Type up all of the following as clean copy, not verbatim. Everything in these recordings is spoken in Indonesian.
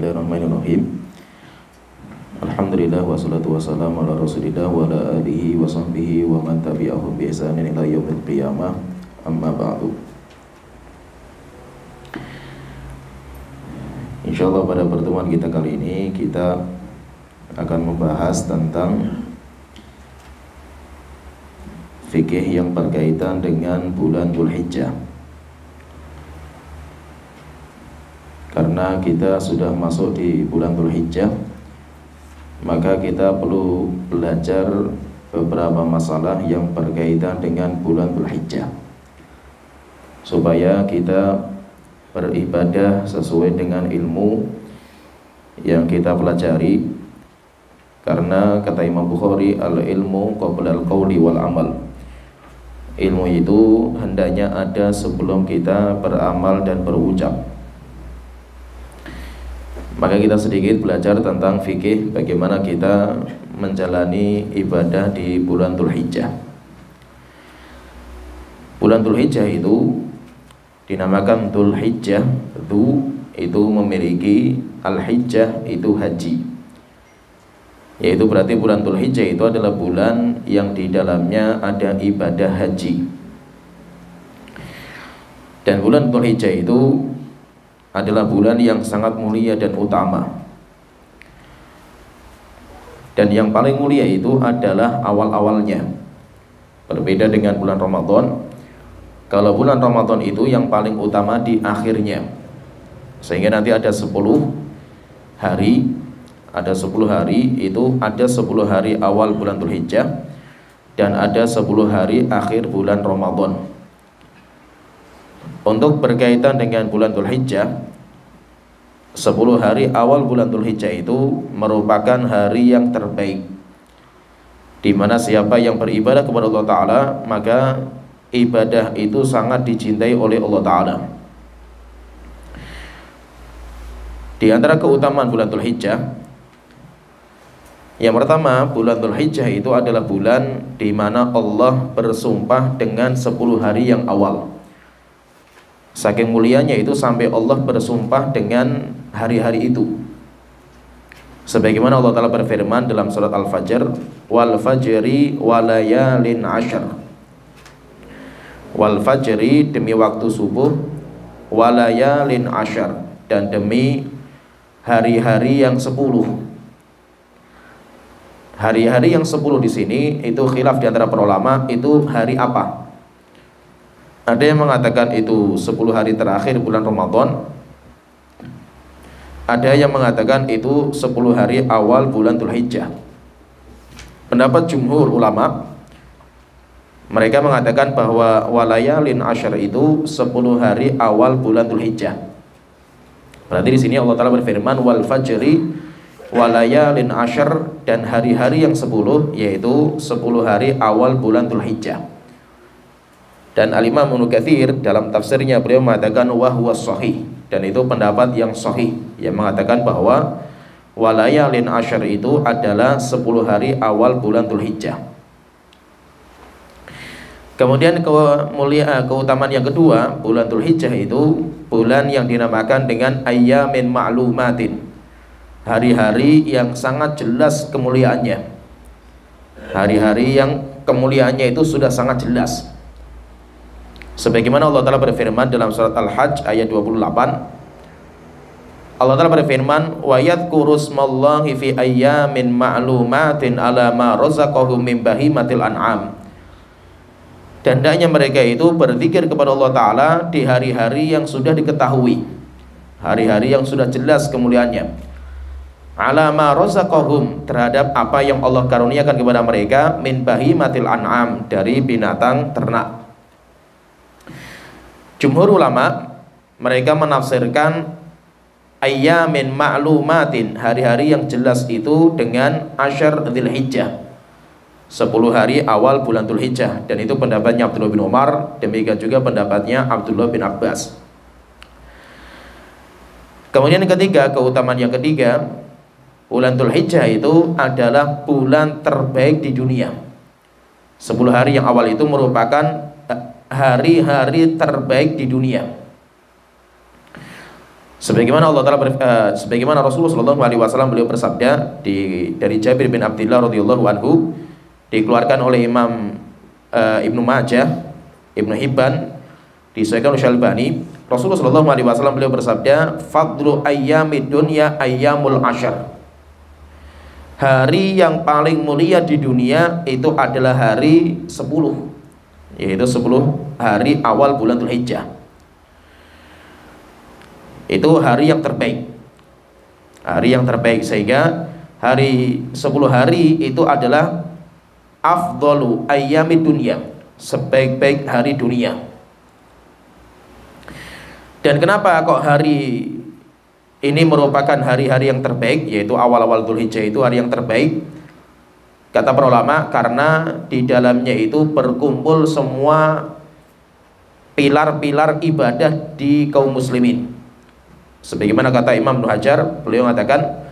Bismillahirrahmanirrahim. Alhamdulillah wassalatu wassalamu ala Rasulillah wa ala alihi wa sahbihi wa man tabi'ahum bi ihsanin ila yaumil qiyamah. Amma ba'du. Insyaallah pada pertemuan kita kali ini kita akan membahas tentang fikih yang berkaitan dengan bulan Dzulhijjah. Karena kita sudah masuk di bulan Dzulhijjah, maka kita perlu belajar beberapa masalah yang berkaitan dengan bulan Dzulhijjah, supaya kita beribadah sesuai dengan ilmu yang kita pelajari. Karena kata Imam Bukhari, al-ilmu qabla al-qawli wal amal. Ilmu itu hendaknya ada sebelum kita beramal dan berucap. Maka kita sedikit belajar tentang fikih bagaimana kita menjalani ibadah di bulan Dzulhijjah. Bulan Dzulhijjah itu dinamakan Dzulhijjah. Dzu itu memiliki, al-hijjah itu haji. Yaitu berarti bulan Dzulhijjah itu adalah bulan yang di dalamnya ada ibadah haji. Dan bulan Dzulhijjah itu adalah bulan yang sangat mulia dan utama. Dan yang paling mulia itu adalah awal-awalnya. Berbeda dengan bulan Ramadan. Kalau bulan Ramadan itu yang paling utama di akhirnya. Sehingga nanti ada 10 hari. Ada 10 hari itu, ada 10 hari awal bulan Dzulhijjah dan ada 10 hari akhir bulan Ramadan. Untuk berkaitan dengan bulan Dzulhijjah, 10 hari awal bulan Dzulhijjah itu merupakan hari yang terbaik, di mana siapa yang beribadah kepada Allah Ta'ala, maka ibadah itu sangat dicintai oleh Allah Ta'ala. Di antara keutamaan bulan Dzulhijjah, yang pertama, bulan Dzulhijjah itu adalah bulan di mana Allah bersumpah dengan 10 hari yang awal. Saking mulianya itu sampai Allah bersumpah dengan hari-hari itu. Sebagaimana Allah Ta'ala berfirman dalam surat Al-Fajr, wal fajri walayalin ashar. Wal fajri demi waktu subuh, walayalin ashar, dan demi hari-hari yang 10. Hari-hari yang 10 di sini itu khilaf di antara para ulama, itu hari apa? Ada yang mengatakan itu 10 hari terakhir bulan Ramadan. Ada yang mengatakan itu 10 hari awal bulan Dzulhijjah. Pendapat jumhur ulama, mereka mengatakan bahwa walayalin asyar itu 10 hari awal bulan Dzulhijjah. Berarti di sini Allah Ta'ala berfirman wal fajri walayalin asyar, dan hari-hari yang 10 yaitu 10 hari awal bulan Dzulhijjah. Dan Al-Imam Ibnu Katsir dalam tafsirnya beliau mengatakan wa huwa shahih, dan itu pendapat yang sahih yang mengatakan bahwa walayalin asyar itu adalah 10 hari awal bulan Dzulhijjah. Kemudian keutamaan yang kedua, bulan Dzulhijjah itu bulan yang dinamakan dengan ayyamin ma'lumatin. Hari-hari yang sangat jelas kemuliaannya. Hari-hari yang kemuliaannya itu sudah sangat jelas. Sebagaimana Allah Ta'ala berfirman dalam surat Al-Hajj ayat 28. Allah Ta'ala berfirman, wa yadhkuru smallahi fi ayyamin ma'lumatin ala ma razaqahum min bahimatil an'am. Dan hendaknya mereka itu berzikir kepada Allah Ta'ala di hari-hari yang sudah diketahui, hari-hari yang sudah jelas kemuliaannya. Ala ma razaqahum, terhadap apa yang Allah karuniakan kepada mereka, min bahimatil an'am, dari binatang ternak. Jumhur ulama mereka menafsirkan ayyamin ma'lumatin, hari-hari yang jelas itu, dengan asyar Dzulhijjah, 10 hari awal bulan Dzulhijjah. Dan itu pendapatnya Abdullah bin Umar, demikian juga pendapatnya Abdullah bin Abbas. Kemudian yang ketiga, keutamaan yang ketiga, bulan Dzulhijjah itu adalah bulan terbaik di dunia. 10 hari yang awal itu merupakan hari-hari terbaik di dunia. Sebagaimana Allah Taala sebagaimana Rasulullah Shallallahu Alaihi Wasallam beliau bersabda dari Jabir bin Abdullah radhiyallahu anhu, dikeluarkan oleh Imam Ibnu Majah, Ibnu Hibban, disahihkan oleh Syalbani. Rasulullah Shallallahu Alaihi Wasallam beliau bersabda, fadlu ayyamid dunya ayyamul ashar. Hari yang paling mulia di dunia itu adalah hari 10, yaitu 10 hari awal bulan Dzulhijjah. Itu hari yang terbaik, hari yang terbaik, sehingga hari 10 hari itu adalah afdalu ayyamid dunya, sebaik-baik hari dunia. Dan kenapa kok hari ini merupakan hari-hari yang terbaik, yaitu awal-awal Dzulhijjah itu hari yang terbaik? Kata para ulama, karena di dalamnya itu berkumpul semua pilar-pilar ibadah di kaum muslimin. Sebagaimana kata Imam Ibnu Hajar, beliau mengatakan,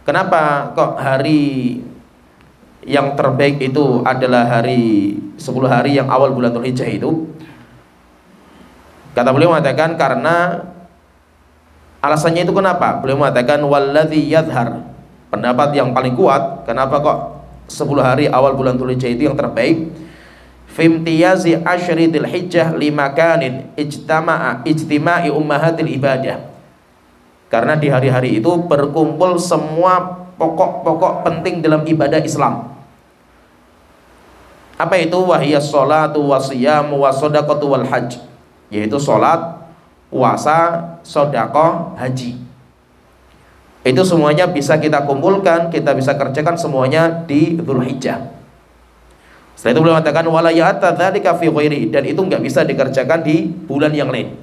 kenapa kok hari yang terbaik itu adalah hari 10 hari yang awal bulan Dzulhijjah itu? Kata beliau mengatakan, karena alasannya itu kenapa? Beliau mengatakan, walladzi yadhhar, pendapat yang paling kuat, kenapa kok 10 hari awal bulan Dzulhijjah itu yang terbaik? Fimtiyazi asyri Dzulhijjah limakanin ijtima'i ummahatil ibadah. Karena di hari-hari itu berkumpul semua pokok-pokok penting dalam ibadah Islam. Apa itu? Wahiyas sholatu wasiyamu wasodaqatu wal hajj, yaitu sholat, puasa, sedekah, haji. Itu semuanya bisa kita kumpulkan, kita bisa kerjakan semuanya di Dzulhijjah. Setelah itu beliau mengatakan wala ya'ta dzalika fi ghairi, dan itu nggak bisa dikerjakan di bulan yang lain.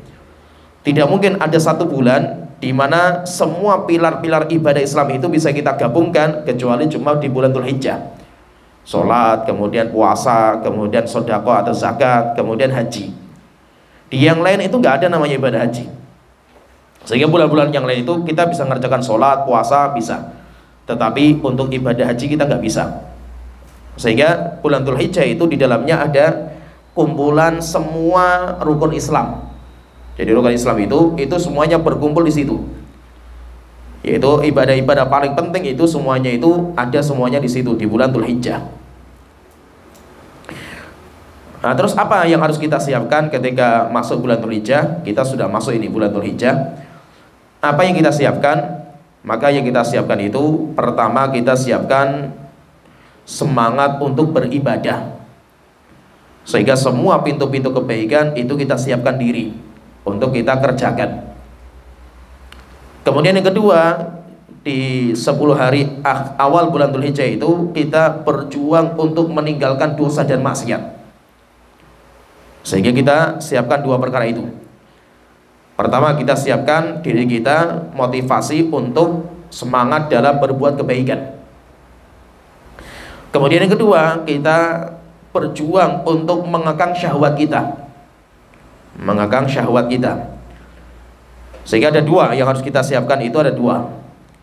Tidak mungkin ada satu bulan di mana semua pilar-pilar ibadah Islam itu bisa kita gabungkan kecuali cuma di bulan Dzulhijjah. Sholat, kemudian puasa, kemudian sedekah atau zakat, kemudian haji. Di yang lain itu nggak ada namanya ibadah haji. Sehingga bulan-bulan yang lain itu kita bisa mengerjakan sholat, puasa bisa, tetapi untuk ibadah haji kita nggak bisa. Sehingga bulan Dzulhijjah itu di dalamnya ada kumpulan semua rukun Islam. Jadi rukun Islam itu semuanya berkumpul di situ. Yaitu ibadah-ibadah paling penting itu semuanya itu ada semuanya di situ di bulan Dzulhijjah. Nah, terus apa yang harus kita siapkan ketika masuk bulan Dzulhijjah? Kita sudah masuk ini bulan Dzulhijjah. Apa yang kita siapkan? Maka yang kita siapkan itu pertama kita siapkan semangat untuk beribadah. Sehingga semua pintu-pintu kebaikan itu kita siapkan diri untuk kita kerjakan. Kemudian yang kedua, di 10 hari awal bulan Dzulhijjah itu kita berjuang untuk meninggalkan dosa dan maksiat. Sehingga kita siapkan dua perkara itu. Pertama, kita siapkan diri kita motivasi untuk semangat dalam berbuat kebaikan. Kemudian yang kedua, kita berjuang untuk mengekang syahwat kita. Mengekang syahwat kita. Sehingga ada dua yang harus kita siapkan, itu ada dua.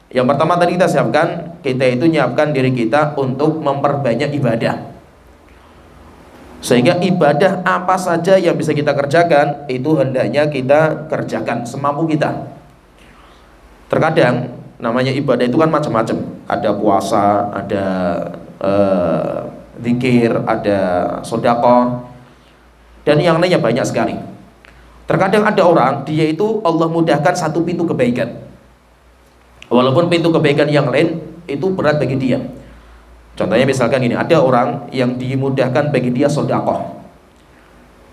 Yang pertama tadi kita siapkan, kita itu nyiapkan diri kita untuk memperbanyak ibadah. Sehingga ibadah apa saja yang bisa kita kerjakan itu hendaknya kita kerjakan semampu kita. Terkadang namanya ibadah itu kan macam-macam. Ada puasa, ada zikir, ada sedekah, dan yang lainnya banyak sekali. Terkadang ada orang, dia itu Allah mudahkan satu pintu kebaikan, walaupun pintu kebaikan yang lain itu berat bagi dia. Contohnya misalkan ini, ada orang yang dimudahkan bagi dia sedekah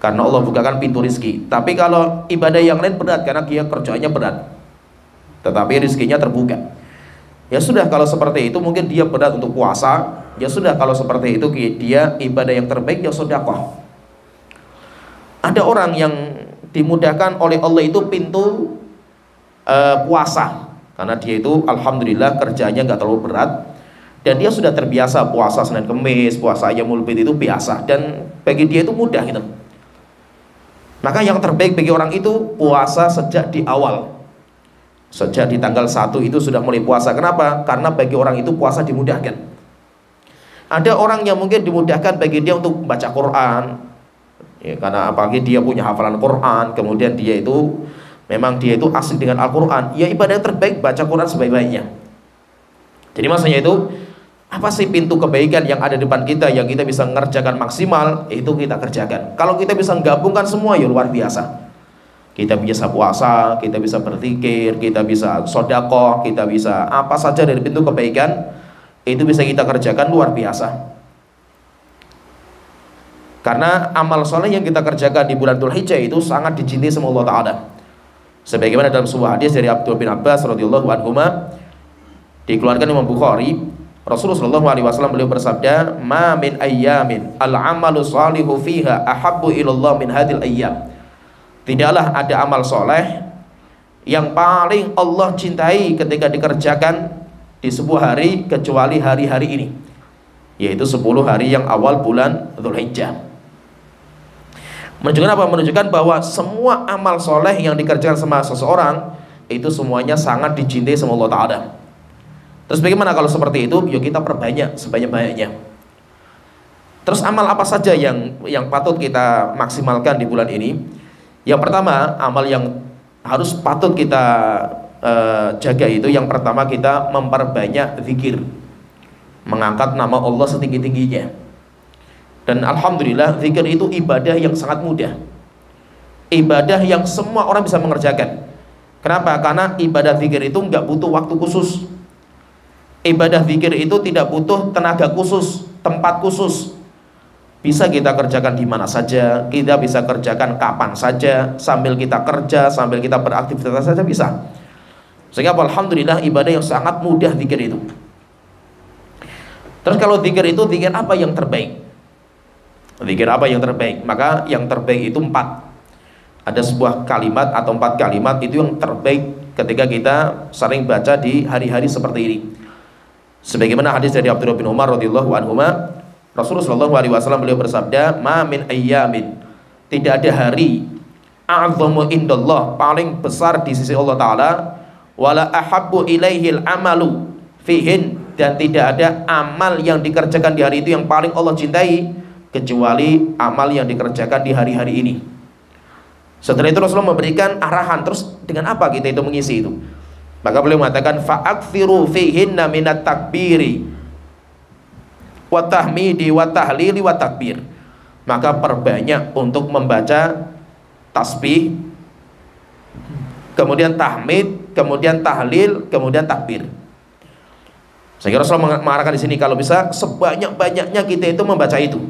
karena Allah bukakan pintu rizki. Tapi kalau ibadah yang lain berat karena dia kerjanya berat, tetapi rizkinya terbuka. Ya sudah, kalau seperti itu mungkin dia berat untuk puasa. Ya sudah, kalau seperti itu dia ibadah yang terbaik ya sedekah. Ada orang yang dimudahkan oleh Allah itu pintu puasa, karena dia itu alhamdulillah kerjanya nggak terlalu berat dan dia sudah terbiasa puasa Senin Kemis, puasa Yaumul Bid itu biasa, dan bagi dia itu mudah gitu. Maka yang terbaik bagi orang itu puasa sejak di awal, sejak di tanggal 1 itu sudah mulai puasa. Kenapa? Karena bagi orang itu puasa dimudahkan. Ada orang yang mungkin dimudahkan bagi dia untuk baca Quran, ya, karena apalagi dia punya hafalan Quran, kemudian dia itu memang dia itu asik dengan Al-Quran, ya ibadah yang terbaik baca Quran sebaik-baiknya. Jadi maksudnya itu, apa sih pintu kebaikan yang ada di depan kita yang kita bisa mengerjakan maksimal, itu kita kerjakan. Kalau kita bisa menggabungkan semua, ya luar biasa. Kita bisa puasa, kita bisa berzikir, kita bisa sedekah, kita bisa apa saja dari pintu kebaikan, itu bisa kita kerjakan luar biasa. Karena amal soleh yang kita kerjakan di bulan Dzulhijjah itu sangat dicintai sama Allah Ta'ala. Sebagaimana dalam sebuah hadis dari Abdullah bin Abbas radhiyallahu anhuma, dikeluarkan Imam Bukhari, Rasulullah sallallahu alaihi wasallam beliau bersabda, "Ma min ayyamin al-amalu salihu fiha ahabbu ilallah min hadhil ayyam." Tidaklah ada amal soleh yang paling Allah cintai ketika dikerjakan di sebuah hari kecuali hari-hari ini, yaitu 10 hari yang awal bulan Dzulhijjah. Menunjukkan apa? Menunjukkan bahwa semua amal soleh yang dikerjakan sama seseorang itu semuanya sangat dicintai sama Allah Ta'ala. Terus bagaimana kalau seperti itu? Yuk kita perbanyak sebanyak-banyaknya. Terus amal apa saja yang patut kita maksimalkan di bulan ini? Yang pertama, amal yang harus patut kita jaga itu, yang pertama kita memperbanyak zikir, mengangkat nama Allah setinggi-tingginya. Dan alhamdulillah zikir itu ibadah yang sangat mudah, ibadah yang semua orang bisa mengerjakan. Kenapa? Karena ibadah zikir itu nggak butuh waktu khusus. Ibadah zikir itu tidak butuh tenaga khusus, tempat khusus. Bisa kita kerjakan di mana saja, kita bisa kerjakan kapan saja, sambil kita kerja, sambil kita beraktivitas saja bisa. Sehingga alhamdulillah ibadah yang sangat mudah zikir itu. Terus kalau zikir itu, zikir apa yang terbaik? Zikir apa yang terbaik? Maka yang terbaik itu 4. Ada sebuah kalimat atau 4 kalimat itu yang terbaik ketika kita sering baca di hari-hari seperti ini. Sebagaimana hadis dari Abdullah bin Umar radhiyallahu anhuma, Rasulullah sallallahu alaihi wasallam beliau bersabda, "Ma min ayyamin," tidak ada hari, "a'zamu indallah," paling besar di sisi Allah Ta'ala, "wala ahabbu ilaihil amalu fihin," dan tidak ada amal yang dikerjakan di hari itu yang paling Allah cintai kecuali amal yang dikerjakan di hari-hari ini. Setelah itu Rasulullah memberikan arahan, terus dengan apa kita itu mengisi itu? Maka beliau mengatakan, "Fa'akthiru fihinna minat takbiri wa tahmidi wa tahlili wa takbir." Maka perbanyak untuk membaca tasbih, kemudian tahmid, kemudian tahlil, kemudian takbir. Sehingga Rasulullah mengarahkan di sini kalau bisa sebanyak-banyaknya kita itu membaca itu.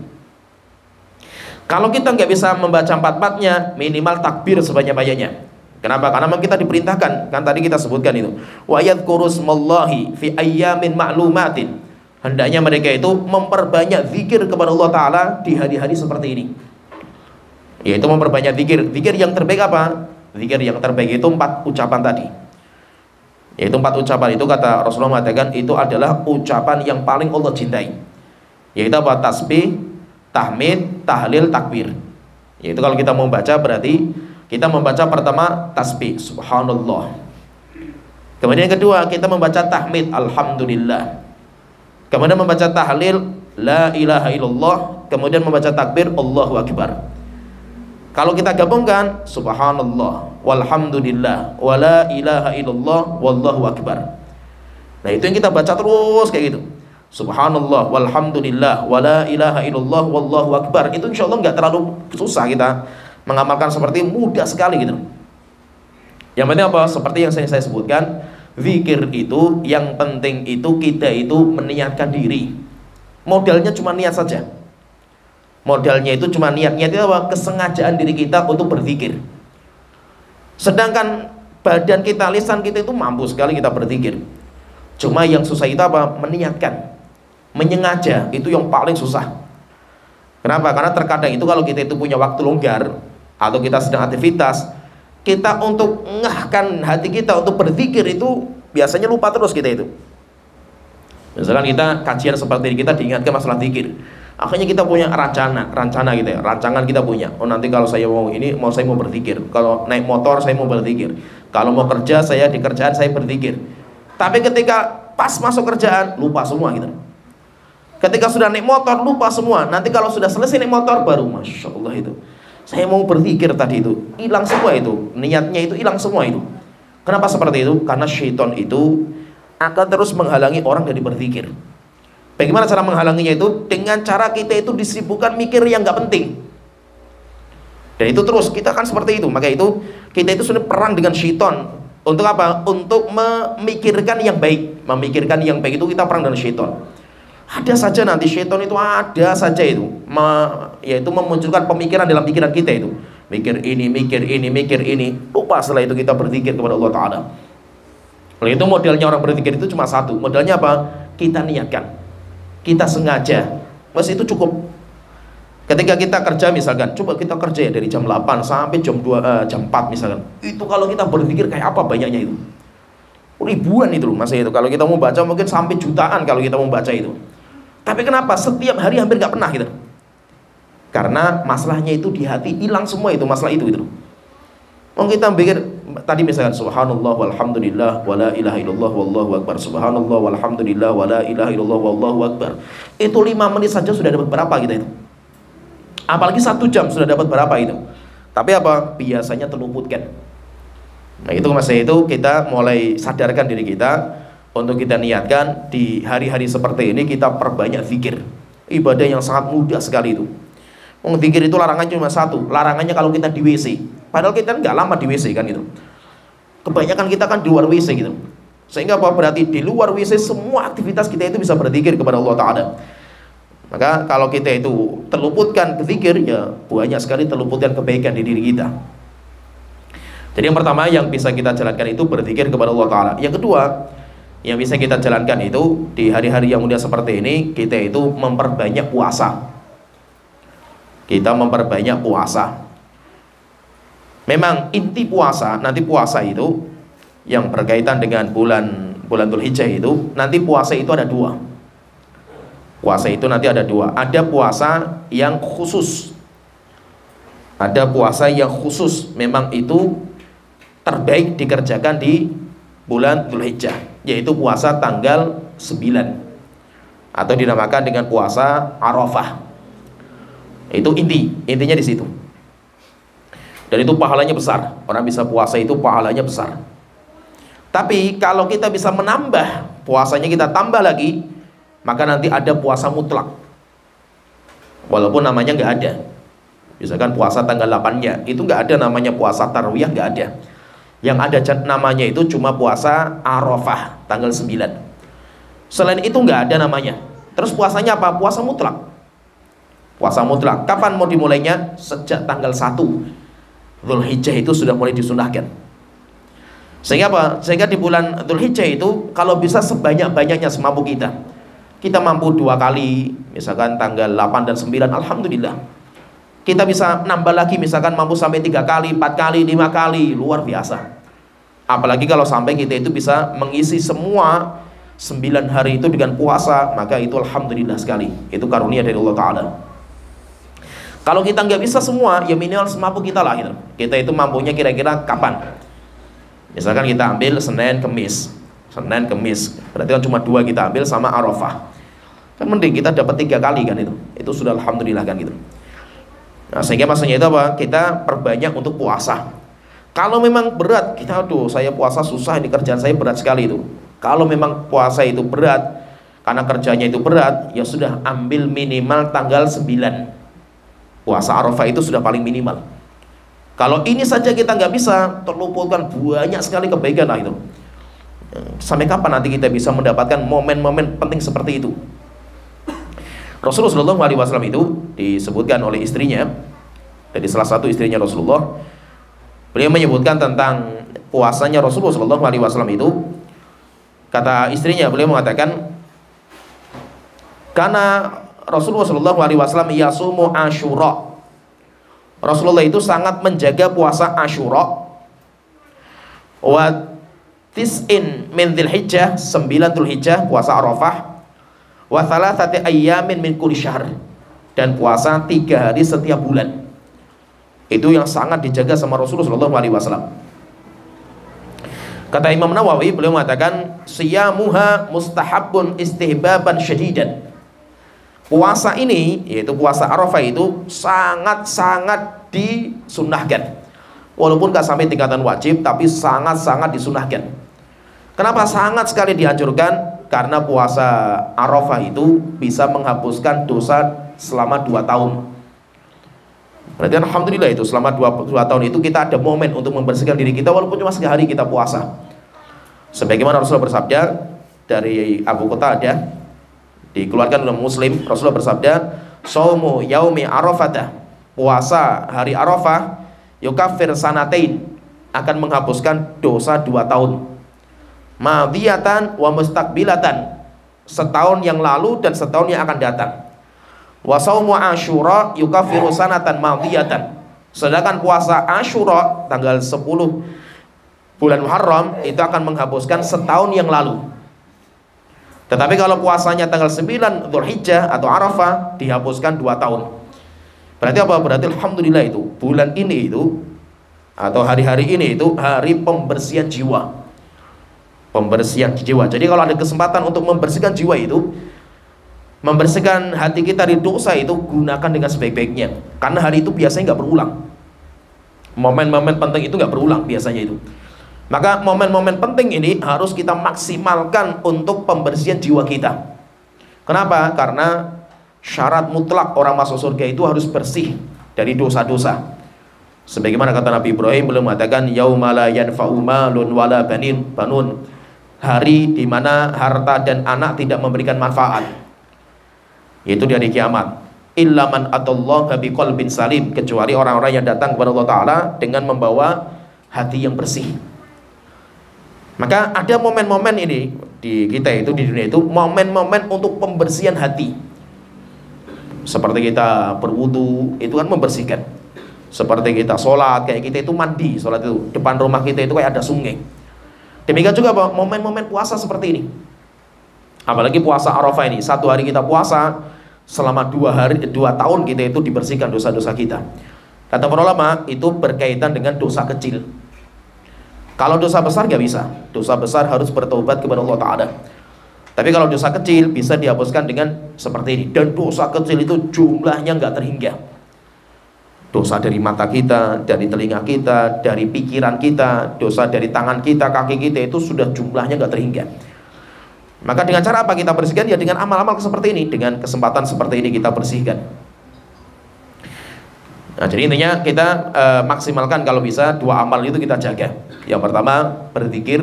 Kalau kita nggak bisa membaca 4-4-nya, minimal takbir sebanyak-banyaknya. Kenapa? Karena memang kita diperintahkan, kan tadi kita sebutkan itu, wa yadhkuru smallahi fi ayyamin ma'lumatin. Hendaknya mereka itu memperbanyak zikir kepada Allah Ta'ala di hari-hari seperti ini, yaitu memperbanyak zikir. Zikir yang terbaik apa? Zikir yang terbaik itu 4 ucapan tadi, yaitu 4 ucapan itu kata Rasulullah mengatakan itu adalah ucapan yang paling Allah cintai, yaitu apa? Tasbih, tahmid, tahlil, takbir. Yaitu kalau kita mau baca berarti kita membaca pertama tasbih, subhanallah. Kemudian yang kedua kita membaca tahmid, alhamdulillah. Kemudian membaca tahlil, la ilaha illallah. Kemudian membaca takbir, Allahu akbar. Kalau kita gabungkan, subhanallah, walhamdulillah, wa la ilaha illallah, wallahu akbar. Nah itu yang kita baca terus kayak gitu. Subhanallah, walhamdulillah, wa la ilaha illallah, wallahu akbar. Itu insya Allah nggak terlalu susah kita mengamalkan, seperti mudah sekali gitu. Yang penting apa? Seperti yang saya sebutkan, zikir itu yang penting itu kita itu meniatkan diri. Modalnya cuma niat saja. Modalnya itu cuma niatnya itu apa? Kesengajaan diri kita untuk berzikir. Sedangkan badan kita, lisan kita itu mampu sekali kita berzikir. Cuma yang susah itu apa? Meniatkan, menyengaja, itu yang paling susah. Kenapa? Karena terkadang itu kalau kita itu punya waktu longgar atau kita sedang aktivitas, kita untuk ngahkan hati kita untuk berzikir itu biasanya lupa terus kita itu. Misalkan kita kajian seperti ini, kita diingatkan masalah zikir, akhirnya kita punya rencana gitu ya, rancangan kita punya. Oh nanti kalau saya mau ini, saya mau berzikir. Kalau naik motor saya mau berzikir. Kalau mau kerja saya di kerjaan saya berzikir. Tapi ketika pas masuk kerjaan lupa semua gitu. Ketika sudah naik motor lupa semua. Nanti kalau sudah selesai naik motor baru masya Allah itu saya mau berzikir tadi itu, hilang semua itu, niatnya itu hilang semua itu. Kenapa seperti itu? Karena syaitan itu akan terus menghalangi orang dari berzikir. Bagaimana cara menghalanginya itu? Dengan cara kita itu disibukkan mikir yang nggak penting. Dan itu terus, kita kan seperti itu. Maka itu, kita itu sudah perang dengan syaitan. Untuk apa? Untuk memikirkan yang baik. Memikirkan yang baik itu kita perang dengan syaitan. Ada saja nanti syaitan itu ada saja itu, yaitu memunculkan pemikiran dalam pikiran kita itu. Mikir ini, mikir ini, mikir ini. Lupa setelah itu kita berzikir kepada Allah Ta'ala. Oleh itu modalnya orang berzikir itu cuma satu. Modalnya apa? Kita niatkan, kita sengaja. Mas itu cukup. Ketika kita kerja misalkan, coba kita kerja ya dari jam 8 sampai jam 4 misalkan. Itu kalau kita berzikir kayak apa banyaknya itu? Ribuan itu loh Mas itu. Kalau kita mau baca mungkin sampai jutaan kalau kita mau baca itu. Tapi kenapa? Setiap hari hampir nggak pernah gitu. Karena masalahnya itu di hati, hilang semua itu masalah itu gitu. Mau kita pikir tadi misalkan subhanallah walhamdulillah wala ilaha illallah wallahu akbar, subhanallah walhamdulillah wala ilaha illallah wallahu akbar. Itu 5 menit saja sudah dapat berapa kita itu? Apalagi 1 jam sudah dapat berapa itu? Tapi apa? Biasanya terluputkan. Nah itu masa itu kita mulai sadarkan diri kita untuk kita niatkan di hari-hari seperti ini kita perbanyak zikir. Ibadah yang sangat mudah sekali itu. Zikir itu larangannya cuma satu. Larangannya kalau kita di WC. Padahal kita nggak lama di WC kan itu. Kebanyakan kita kan di luar WC gitu. Sehingga apa? Berarti di luar WC semua aktivitas kita itu bisa berzikir kepada Allah Ta'ala. Maka kalau kita itu terluputkan berzikir, ya banyak sekali terluputkan kebaikan di diri kita. Jadi yang pertama yang bisa kita jalankan itu berzikir kepada Allah Ta'ala. Yang kedua yang bisa kita jalankan itu di hari-hari yang mulia seperti ini, kita itu memperbanyak puasa. Kita memperbanyak puasa. Memang inti puasa, nanti puasa itu yang berkaitan dengan bulan Dzulhijjah itu, nanti puasa itu ada 2. Puasa itu nanti ada 2. Ada puasa yang khusus. Ada puasa yang khusus, memang itu terbaik dikerjakan di bulan Dzulhijjah, yaitu puasa tanggal 9 atau dinamakan dengan puasa Arafah. Itu intinya di situ. Dan itu pahalanya besar. Orang bisa puasa itu pahalanya besar. Tapi kalau kita bisa menambah puasanya, kita tambah lagi, maka nanti ada puasa mutlak. Walaupun namanya nggak ada. Misalkan puasa tanggal 8-nya, itu nggak ada namanya puasa tarawih, nggak ada. Yang ada namanya itu cuma puasa Arafah tanggal 9. Selain itu nggak ada namanya. Terus puasanya apa? Puasa mutlak. Puasa mutlak. Kapan mau dimulainya? Sejak tanggal 1 Dzulhijjah itu sudah mulai disunahkan. Sehingga apa? Sehingga di bulan Dzulhijjah itu kalau bisa sebanyak-banyaknya semampu kita. Kita mampu 2 kali, misalkan tanggal 8 dan 9, alhamdulillah. Kita bisa nambah lagi, misalkan mampu sampai 3 kali, 4 kali, 5 kali, luar biasa. Apalagi kalau sampai kita itu bisa mengisi semua 9 hari itu dengan puasa, maka itu alhamdulillah sekali. Itu karunia dari Allah Ta'ala. Kalau kita nggak bisa semua, ya minimal semampu kita lah gitu. Kita itu mampunya kira-kira kapan? Misalkan kita ambil Senin Kemis, berarti kan cuma 2 kita ambil sama Arafah. Kan mending kita dapat 3 kali kan itu. Itu sudah alhamdulillah kan gitu. Nah, sehingga maksudnya itu apa? Kita perbanyak untuk puasa. Kalau memang berat, kita aduh saya puasa susah, ini kerjaan saya berat sekali itu. Kalau memang puasa itu berat, karena kerjanya itu berat, ya sudah ambil minimal tanggal 9. Puasa Arafah itu sudah paling minimal. Kalau ini saja kita nggak bisa, terluputkan banyak sekali kebaikan lah itu. Sampai kapan nanti kita bisa mendapatkan momen-momen penting seperti itu? Rasulullah SAW itu disebutkan oleh istrinya, dari salah satu istrinya Rasulullah, beliau menyebutkan tentang puasanya Rasulullah SAW itu. Kata istrinya, beliau mengatakan, karena Rasulullah SAW yasumu Asyura. Rasulullah itu sangat menjaga puasa Asyura. Wa tis'in min Dzulhijjah, 9 Dzulhijjah puasa Arafah. Wa thalathati ayyamin min kulli syahr, dan puasa 3 hari setiap bulan. Itu yang sangat dijaga sama Rasulullah SAW. Kata Imam Nawawi, beliau mengatakan siyamuha mustahabun istihbaban syadidan. Puasa ini, yaitu puasa Arafah itu sangat-sangat disunnahkan. Walaupun gak sampai tingkatan wajib, tapi sangat-sangat disunnahkan. Kenapa sangat sekali dianjurkan? Karena puasa Arafah itu bisa menghapuskan dosa selama 2 tahun. Berarti alhamdulillah itu selama 2 tahun itu kita ada momen untuk membersihkan diri kita, walaupun cuma sekali kita puasa. Sebagaimana Rasulullah bersabda dari Abu Qatadah, dikeluarkan oleh Muslim, Rasulullah bersabda, "Shaumu yaumi Arafah," puasa hari Arafah, yukaffir sanatain, akan menghapuskan dosa 2 tahun. Madiyatan wa mustaqbilatan, setahun yang lalu dan setahun yang akan datang. Wa shaumu Asyura yukaffiru sanatan madiyatan, sedangkan puasa Asyura tanggal 10 bulan Muharram itu akan menghapuskan setahun yang lalu. Tetapi kalau puasanya tanggal 9 Dzulhijjah atau Arafah dihapuskan 2 tahun. Berarti apa? Berarti alhamdulillah itu bulan ini itu atau hari-hari ini itu hari pembersihan jiwa. Pembersihan jiwa. Jadi kalau ada kesempatan untuk membersihkan jiwa itu, membersihkan hati kita dari dosa itu, gunakan dengan sebaik-baiknya. Karena hari itu biasanya nggak berulang. Momen-momen penting itu nggak berulang biasanya itu. Maka momen-momen penting ini harus kita maksimalkan untuk pembersihan jiwa kita. Kenapa? Karena syarat mutlak orang masuk surga itu harus bersih dari dosa-dosa. Sebagaimana kata Nabi Ibrahim, beliau mengatakan, yauma la yanfa'u malun wala banun, hari di mana harta dan anak tidak memberikan manfaat, yaitu di hari kiamat. Illa man atallaha biqalbin salim, kecuali orang-orang yang datang kepada Allah Ta'ala dengan membawa hati yang bersih. Maka ada momen-momen ini di kita itu, di dunia itu, momen-momen untuk pembersihan hati. Seperti kita berwudu, itu kan membersihkan. Seperti kita sholat, kayak kita itu mandi, sholat itu depan rumah kita itu kayak ada sungai. Demikian juga momen-momen puasa seperti ini. Apalagi puasa Arafah ini, 1 hari kita puasa, selama 2 tahun kita itu dibersihkan dosa-dosa kita. Kata para ulama, itu berkaitan dengan dosa kecil. Kalau dosa besar gak bisa. Dosa besar harus bertaubat kepada Allah Ta'ala. Tapi kalau dosa kecil bisa dihapuskan dengan seperti ini. Dan dosa kecil itu jumlahnya gak terhingga. Dosa dari mata kita, dari telinga kita, dari pikiran kita, dosa dari tangan kita, kaki kita, itu sudah jumlahnya gak terhingga. Maka dengan cara apa kita bersihkan? Ya dengan amal-amal seperti ini. Dengan kesempatan seperti ini kita bersihkan. Nah, jadi intinya kita maksimalkan kalau bisa 2 amal itu kita jaga. Yang pertama berzikir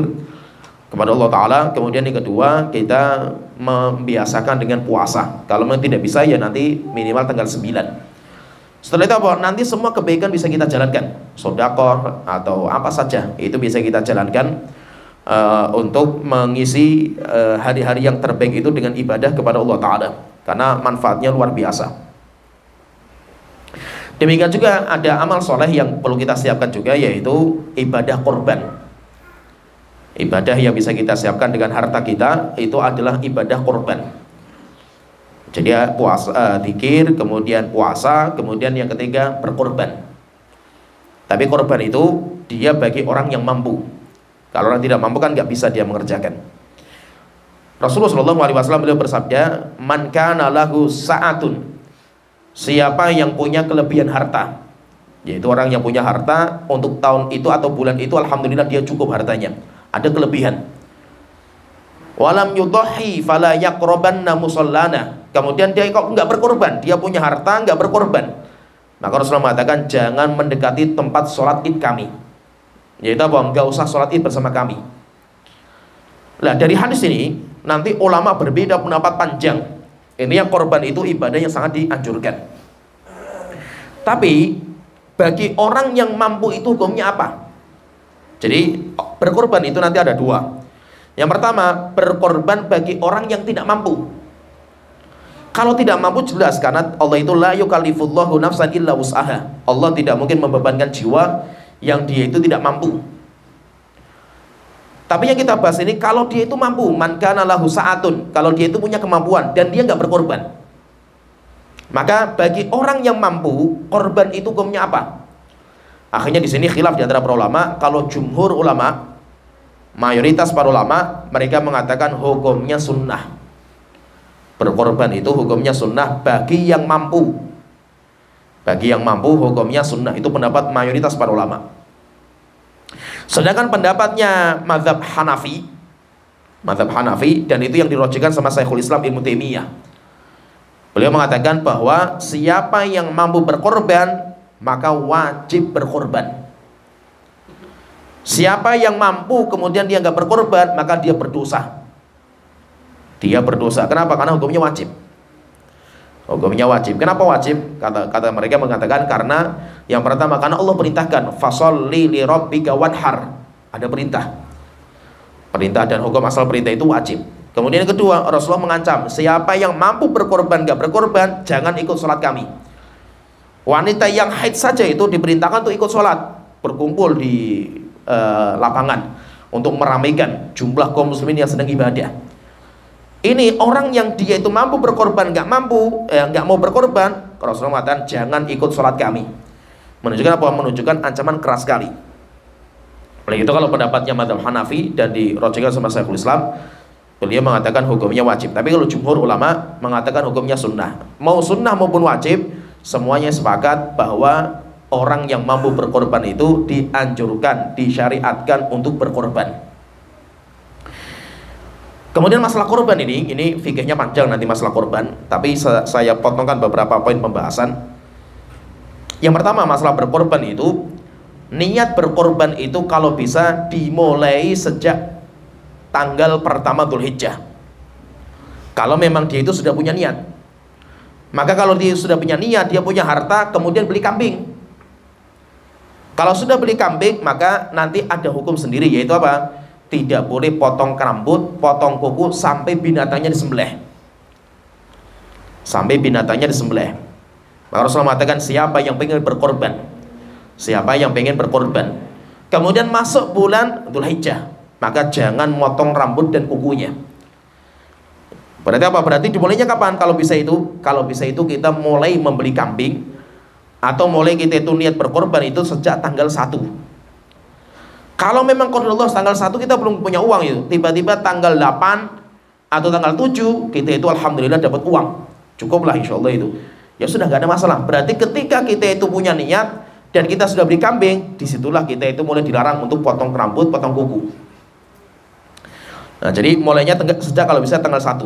kepada Allah Ta'ala. Kemudian yang kedua kita membiasakan dengan puasa. Kalau memang tidak bisa ya nanti minimal tanggal 9. Setelah itu apa? Nanti semua kebaikan bisa kita jalankan. Sedekah atau apa saja itu bisa kita jalankan untuk mengisi hari-hari yang terbaik itu dengan ibadah kepada Allah Ta'ala. Karena manfaatnya luar biasa. Demikian juga ada amal soleh yang perlu kita siapkan juga, yaitu ibadah korban. Ibadah yang bisa kita siapkan dengan harta kita itu adalah ibadah korban. Jadi puasa, zikir, kemudian puasa, kemudian yang ketiga berkorban. Tapi korban itu dia bagi orang yang mampu. Kalau orang tidak mampu kan nggak bisa dia mengerjakan. Rasulullah SAW beliau bersabda, man kana lahu sa'atun, siapa yang punya kelebihan harta, yaitu orang yang punya harta untuk tahun itu atau bulan itu, alhamdulillah dia cukup hartanya, ada kelebihan. Walam yudhi fala yaqrabanna musallana, kemudian dia kok enggak berkorban, dia punya harta enggak berkorban, maka Rasulullah mengatakan jangan mendekati tempat sholat id kami, yaitu apa? Enggak usah sholat id bersama kami. Nah, dari hadis ini nanti ulama berbeda pendapat panjang. Ini yang korban itu ibadah yang sangat dianjurkan. Tapi bagi orang yang mampu itu hukumnya apa? Jadi berkorban itu nanti ada 2. Yang pertama, berkorban bagi orang yang tidak mampu. Kalau tidak mampu jelas, karena Allah itu la yukallifullahu nafsan illa wus'aha. Allah tidak mungkin membebankan jiwa yang dia itu tidak mampu. Tapi yang kita bahas ini kalau dia itu mampu, man kana lahu sa'atun, kalau dia itu punya kemampuan dan dia nggak berkorban, maka bagi orang yang mampu, korban itu hukumnya apa? Akhirnya di sini khilaf di antara para ulama. Kalau jumhur ulama, mayoritas para ulama, mereka mengatakan hukumnya sunnah. Berkorban itu hukumnya sunnah bagi yang mampu. Bagi yang mampu hukumnya sunnah. Itu pendapat mayoritas para ulama. Sedangkan pendapatnya mazhab Hanafi, dan itu yang dirujukkan sama Syekhul Islam Ibnu Taimiyah. Beliau mengatakan bahwa siapa yang mampu berkorban maka wajib berkorban. Siapa yang mampu kemudian dia nggak berkorban maka dia berdosa. Dia berdosa. Kenapa? Karena hukumnya wajib. Hukumnya wajib. Kenapa wajib? Kata mereka mengatakan karena yang pertama karena Allah perintahkan fasholli li rabbika wanhar. Ada perintah. Perintah dan hukum asal perintah itu wajib. Kemudian yang kedua, Rasulullah mengancam siapa yang mampu berkorban gak berkorban jangan ikut sholat kami. Wanita yang haid saja itu diperintahkan untuk ikut sholat, berkumpul di lapangan untuk meramaikan jumlah kaum muslimin yang sedang ibadah. Ini orang yang dia itu mampu berkorban gak mau berkorban, Rasulullah mengatakan jangan ikut sholat kami. Menunjukkan apa? Menunjukkan ancaman keras sekali. Oleh itu kalau pendapatnya mazhab Hanafi dan dirujukkan sama Syekhul Islam, beliau mengatakan hukumnya wajib. Tapi kalau jumhur ulama mengatakan hukumnya sunnah. Mau sunnah maupun wajib, semuanya sepakat bahwa orang yang mampu berkorban itu dianjurkan, disyariatkan untuk berkorban. Kemudian masalah korban ini fikihnya panjang nanti masalah korban, tapi saya potongkan beberapa poin pembahasan. Yang pertama masalah berkorban itu, niat berkorban itu kalau bisa dimulai sejak tanggal pertama Dzulhijjah. Kalau memang dia itu sudah punya niat, maka kalau dia sudah punya niat, dia punya harta, kemudian beli kambing. Kalau sudah beli kambing, maka nanti ada hukum sendiri, yaitu apa? Tidak boleh potong rambut, potong kuku sampai binatangnya disembelih. Sampai binatangnya disembelih. Maka Rasulullah mengatakan siapa yang pengen berkorban, siapa yang pengen berkorban, kemudian masuk bulan Dzulhijjah, maka jangan motong rambut dan kukunya. Berarti apa? Berarti dimulainya kapan? Kalau bisa itu kita mulai membeli kambing atau mulai kita itu niat berkorban itu sejak tanggal 1. Kalau memang qadarullah tanggal 1 kita belum punya uang itu, tiba-tiba tanggal 8 atau tanggal 7 kita itu alhamdulillah dapat uang, cukuplah insyaallah itu. Ya sudah, nggak ada masalah. Berarti ketika kita itu punya niat dan kita sudah beli kambing, disitulah kita itu mulai dilarang untuk potong rambut, potong kuku. Nah, jadi mulainya sejak kalau bisa tanggal 1.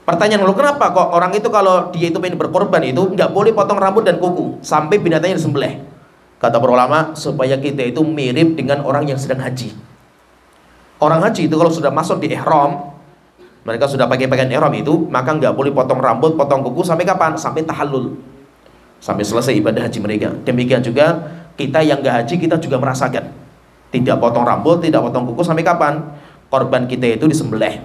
Pertanyaan lu, kenapa kok orang itu kalau dia itu pengen berkorban itu nggak boleh potong rambut dan kuku sampai binatangnya disembelih? Kata para ulama, supaya kita itu mirip dengan orang yang sedang haji. Orang haji itu kalau sudah masuk di ihram, mereka sudah pakai pakaian ihram itu, maka nggak boleh potong rambut, potong kuku sampai kapan? Sampai tahallul, sampai selesai ibadah haji mereka. Demikian juga kita yang nggak haji, kita juga merasakan tidak potong rambut, tidak potong kuku sampai kapan? Korban kita itu disembelih.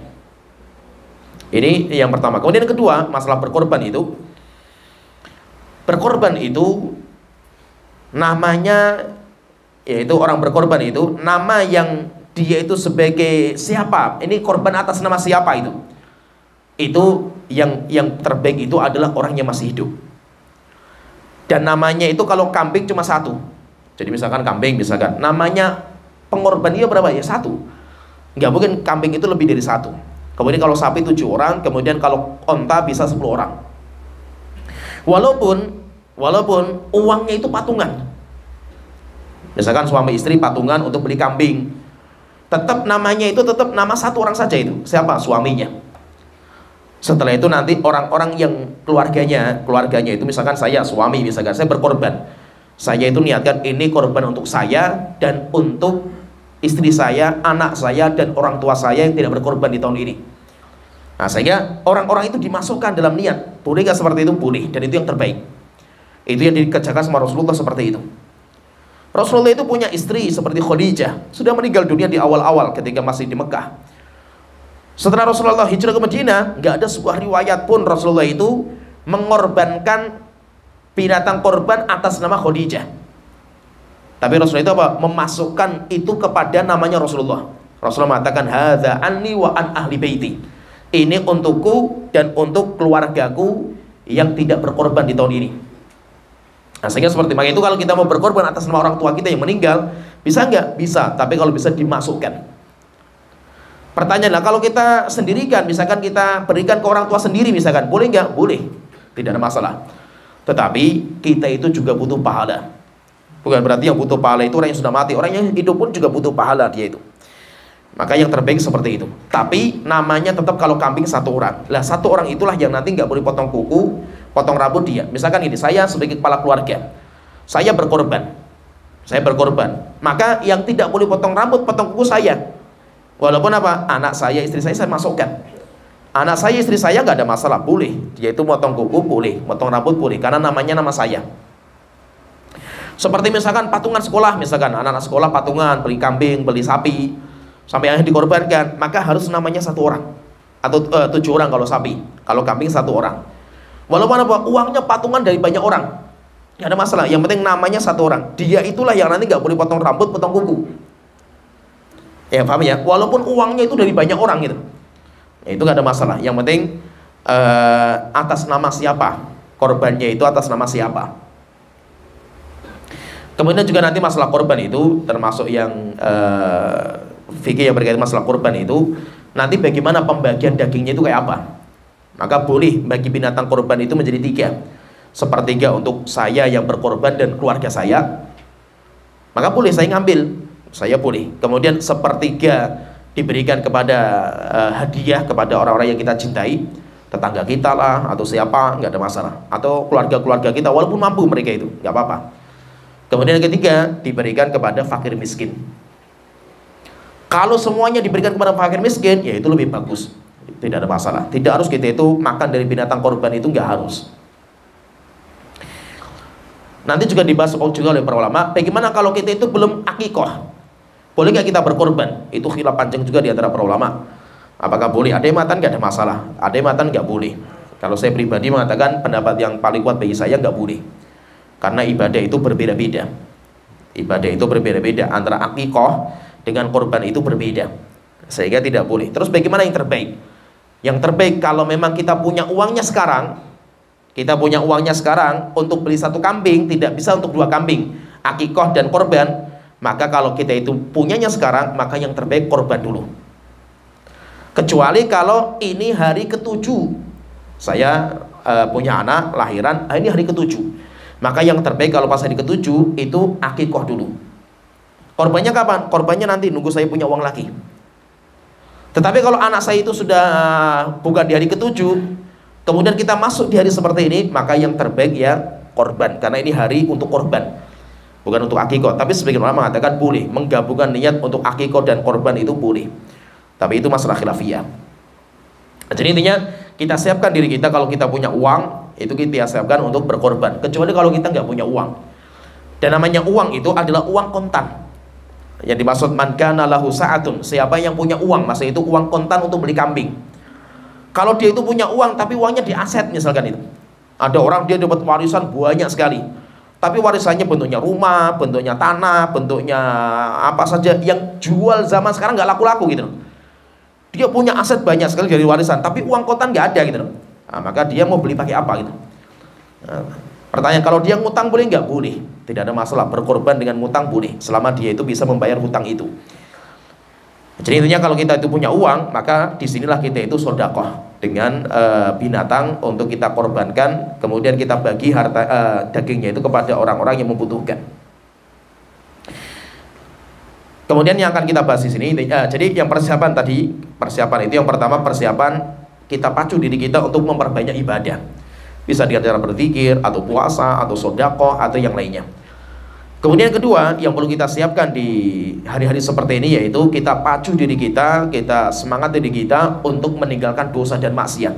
Ini yang pertama. Kemudian yang kedua, masalah berkorban itu, namanya, yaitu orang berkorban itu nama yang dia itu sebagai siapa, ini korban atas nama siapa itu yang terbaik itu adalah orang yang masih hidup. Dan namanya itu kalau kambing cuma 1. Jadi misalkan kambing, misalkan namanya pengorban dia berapa ya? 1. Nggak mungkin kambing itu lebih dari 1. Kemudian kalau sapi 7 orang, kemudian kalau onta bisa 10 orang. Walaupun uangnya itu patungan, misalkan suami istri patungan untuk beli kambing, tetap namanya itu tetap nama 1 orang saja itu. Siapa? Suaminya. Setelah itu nanti orang-orang yang keluarganya itu, misalkan saya suami, misalkan saya berkorban, saya itu niatkan ini korban untuk saya dan untuk istri saya, anak saya dan orang tua saya yang tidak berkorban di tahun ini. Nah, sehingga orang-orang itu dimasukkan dalam niat. Boleh gak seperti itu? Boleh, dan itu yang terbaik. Itu yang dikerjakan sama Rasulullah seperti itu. Rasulullah itu punya istri seperti Khadijah, sudah meninggal dunia di awal-awal ketika masih di Mekah. Setelah Rasulullah hijrah ke Madinah, nggak ada sebuah riwayat pun Rasulullah itu mengorbankan binatang korban atas nama Khadijah. Tapi Rasulullah itu apa? Memasukkan itu kepada namanya Rasulullah. Rasulullah mengatakan hadza anni wa an ahli baiti. Ini untukku dan untuk keluargaku yang tidak berkorban di tahun ini. Nah, sehingga seperti itu kalau kita mau berkorban atas nama orang tua kita yang meninggal, bisa nggak? Bisa, tapi kalau bisa dimasukkan. Pertanyaanlah, kalau kita sendirikan, misalkan kita berikan ke orang tua sendiri misalkan, boleh nggak? Boleh, tidak ada masalah. Tetapi kita itu juga butuh pahala. Bukan berarti yang butuh pahala itu orang yang sudah mati, orang yang hidup pun juga butuh pahala dia itu. Maka yang terbaik seperti itu. Tapi namanya tetap kalau kambing satu orang. Lah satu orang itulah yang nanti nggak boleh potong kuku, potong rambut dia. Misalkan ini, saya sebagai kepala keluarga, saya berkorban. Maka yang tidak boleh potong rambut, potong kuku saya. Walaupun apa? Anak saya, istri saya masukkan. Anak saya, istri saya nggak ada masalah, boleh. Dia itu potong kuku boleh, potong rambut boleh, karena namanya nama saya. Seperti misalkan patungan sekolah, misalkan anak-anak sekolah patungan, beli kambing, beli sapi, sampai akhirnya dikorbankan, maka harus namanya satu orang atau 7 orang kalau sapi. Kalau kambing satu orang. Walaupun apa? Uangnya patungan dari banyak orang, nggak ada masalah. Yang penting namanya satu orang. Dia itulah yang nanti nggak boleh potong rambut, potong kuku. Ya paham ya? Walaupun uangnya itu dari banyak orang gitu, ya, itu nggak ada masalah. Yang penting atas nama siapa korbannya, itu atas nama siapa. Kemudian juga nanti masalah korban itu termasuk yang fikih yang berkaitan masalah korban itu, nanti bagaimana pembagian dagingnya itu kayak apa. Maka boleh bagi binatang korban itu menjadi 3. 1/3 untuk saya yang berkorban dan keluarga saya, maka boleh saya ngambil, saya boleh. Kemudian 1/3 diberikan kepada hadiah kepada orang-orang yang kita cintai, tetangga kita lah atau siapa, nggak ada masalah. Atau keluarga-keluarga kita walaupun mampu mereka itu, nggak apa-apa. Kemudian yang ketiga diberikan kepada fakir miskin. Kalau semuanya diberikan kepada fakir miskin, ya itu lebih bagus, tidak ada masalah. Tidak harus kita itu makan dari binatang korban, itu nggak harus. Nanti juga dibahas juga oleh para ulama, bagaimana kalau kita itu belum akikoh, boleh nggak kita berkorban? Itu khilaf panjang juga di antara para ulama. Apakah boleh? Ada yang mengatakan nggak ada masalah, ada yang mengatakan nggak boleh. Kalau saya pribadi mengatakan pendapat yang paling kuat bagi saya nggak boleh, karena ibadah itu berbeda-beda. Ibadah itu berbeda-beda, antara akikoh dengan korban itu berbeda, sehingga tidak boleh. Terus bagaimana yang terbaik? Yang terbaik kalau memang kita punya uangnya sekarang, untuk beli 1 kambing, tidak bisa untuk 2 kambing, akikoh dan korban. Maka kalau kita itu punyanya sekarang, maka yang terbaik korban dulu. Kecuali kalau ini hari ke-7, saya punya anak lahiran, ini hari ke-7, maka yang terbaik kalau pas hari ke-7 itu akikoh dulu. Korbannya kapan? Korbannya nanti nunggu saya punya uang lagi. Tetapi kalau anak saya itu sudah bukan di hari ke-7, kemudian kita masuk di hari seperti ini, maka yang terbaik ya korban, karena ini hari untuk korban, bukan untuk akikoh. Tapi sebagian ulama mengatakan boleh menggabungkan niat untuk akikoh dan korban, itu boleh. Tapi itu masalah khilafiyah. Jadi intinya kita siapkan diri kita, kalau kita punya uang itu kita siapkan untuk berkorban. Kecuali kalau kita nggak punya uang. Dan namanya uang itu adalah uang kontan. Yang dimaksud man kana lahu sa'atun, siapa yang punya uang, maksudnya itu uang kontan untuk beli kambing. Kalau dia itu punya uang tapi uangnya di aset misalkan itu. Ada orang dia dapat warisan banyak sekali, tapi warisannya bentuknya rumah, bentuknya tanah, bentuknya apa saja yang jual zaman sekarang nggak laku-laku gitu. Dia punya aset banyak sekali dari warisan, tapi uang kontan nggak ada gitu. Nah, maka dia mau beli pakai apa gitu. Nah, pertanyaan, kalau dia ngutang boleh nggak? Boleh, tidak ada masalah. Berkorban dengan ngutang boleh, selama dia itu bisa membayar hutang itu. Jadi intinya kalau kita itu punya uang, maka disinilah kita itu sodakoh dengan binatang untuk kita korbankan, kemudian kita bagi harta dagingnya itu kepada orang-orang yang membutuhkan. Kemudian yang akan kita bahas di sini, jadi yang persiapan itu yang pertama, persiapan kita pacu diri kita untuk memperbanyak ibadah. Bisa dengan cara berzikir, atau puasa, atau sedekah, atau yang lainnya. Kemudian yang kedua yang perlu kita siapkan di hari-hari seperti ini, yaitu kita pacu diri kita, kita semangat diri kita untuk meninggalkan dosa dan maksiat.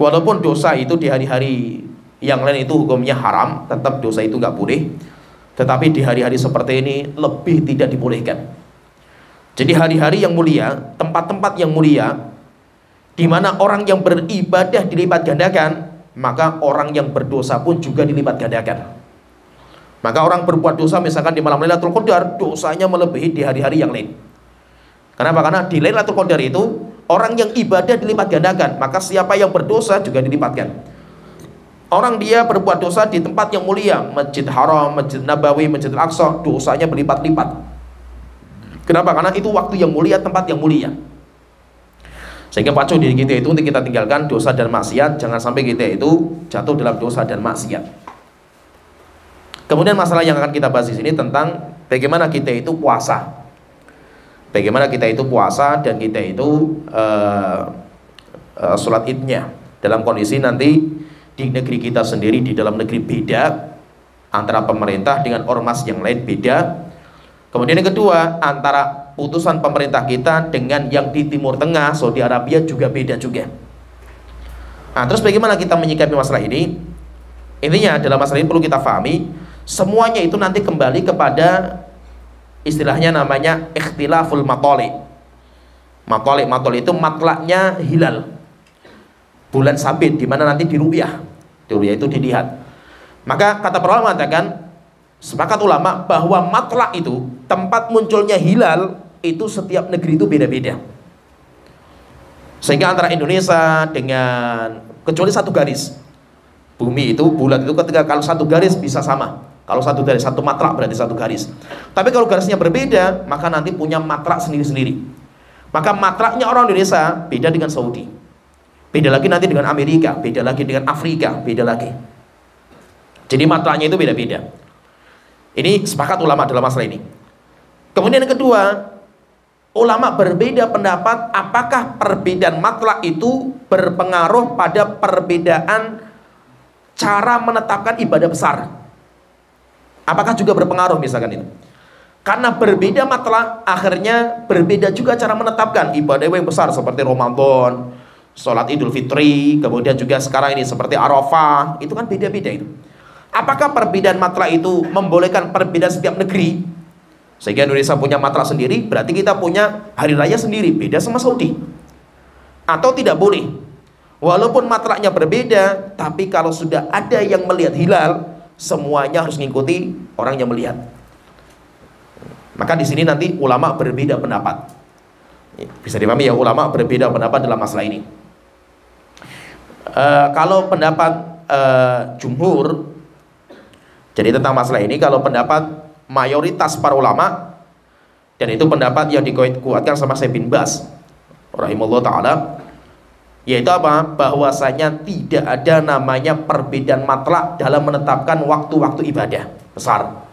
Walaupun dosa itu di hari-hari yang lain itu hukumnya haram, tetap dosa itu nggak boleh. Tetapi di hari-hari seperti ini lebih tidak dibolehkan. Jadi hari-hari yang mulia, tempat-tempat yang mulia, di mana orang yang beribadah dilipat gandakan, maka orang yang berdosa pun juga dilipat gandakan. Maka orang berbuat dosa misalkan di malam Lailatul Qadar, dosanya melebihi di hari-hari yang lain. Kenapa? Karena di Lailatul Qadar itu orang yang ibadah dilipat gandakan, maka siapa yang berdosa juga dilipatkan. Orang dia berbuat dosa di tempat yang mulia, Masjid Haram, Masjid Nabawi, Masjid Al-Aqsa, dosanya berlipat-lipat. Kenapa? Karena itu waktu yang mulia, tempat yang mulia. Sehingga pacu diri kita itu untuk kita tinggalkan dosa dan maksiat. Jangan sampai kita itu jatuh dalam dosa dan maksiat. Kemudian masalah yang akan kita bahas di sini tentang bagaimana kita itu puasa. Bagaimana kita itu puasa dan kita itu sholat idnya dalam kondisi nanti di negeri kita sendiri, di dalam negeri beda, antara pemerintah dengan ormas yang lain beda. Kemudian yang kedua, antara putusan pemerintah kita dengan yang di Timur Tengah, Saudi Arabia juga beda juga. Nah, terus bagaimana kita menyikapi masalah ini? Intinya dalam masalah ini perlu kita pahami, semuanya itu nanti kembali kepada istilahnya namanya ikhtilaful matoli. Matoli itu matlaknya hilal, bulan sabit, di mana nanti diru'yah. Diru'yah itu dilihat. Maka kata para ulama mengatakan, sepakat ulama bahwa matlak itu, tempat munculnya hilal itu setiap negeri itu beda-beda. Sehingga antara Indonesia dengan, kecuali satu garis bumi itu, bulan itu ketika kalau satu garis bisa sama. Kalau satu garis, satu matlak berarti satu garis. Tapi kalau garisnya berbeda, maka nanti punya matlak sendiri-sendiri. Maka matlaknya orang Indonesia beda dengan Saudi, beda lagi nanti dengan Amerika, beda lagi dengan Afrika, beda lagi. Jadi matlaknya itu beda-beda. Ini sepakat ulama dalam masalah ini. Kemudian yang kedua, ulama berbeda pendapat apakah perbedaan matlak itu berpengaruh pada perbedaan cara menetapkan ibadah besar. Apakah juga berpengaruh misalkan itu? Karena berbeda matlak, akhirnya berbeda juga cara menetapkan ibadah yang besar seperti Ramadan, sholat Idul Fitri, kemudian juga sekarang ini seperti Arafah, itu kan beda-beda itu. Apakah perbedaan matlak itu membolehkan perbedaan setiap negeri? Sehingga Indonesia punya matlak sendiri, berarti kita punya hari raya sendiri, beda sama Saudi. Atau tidak boleh? Walaupun matlaknya berbeda, tapi kalau sudah ada yang melihat hilal, semuanya harus mengikuti orang yang melihat. Maka di sini nanti ulama berbeda pendapat. Bisa dipahami ya, ulama berbeda pendapat dalam masalah ini. Kalau pendapat jumhur, jadi tentang masalah ini, kalau pendapat mayoritas para ulama, dan itu pendapat yang dikuatkan sama Syekh bin Baz rahimahullah ta'ala, yaitu apa? Bahwasanya tidak ada namanya perbedaan matlak dalam menetapkan waktu-waktu ibadah besar.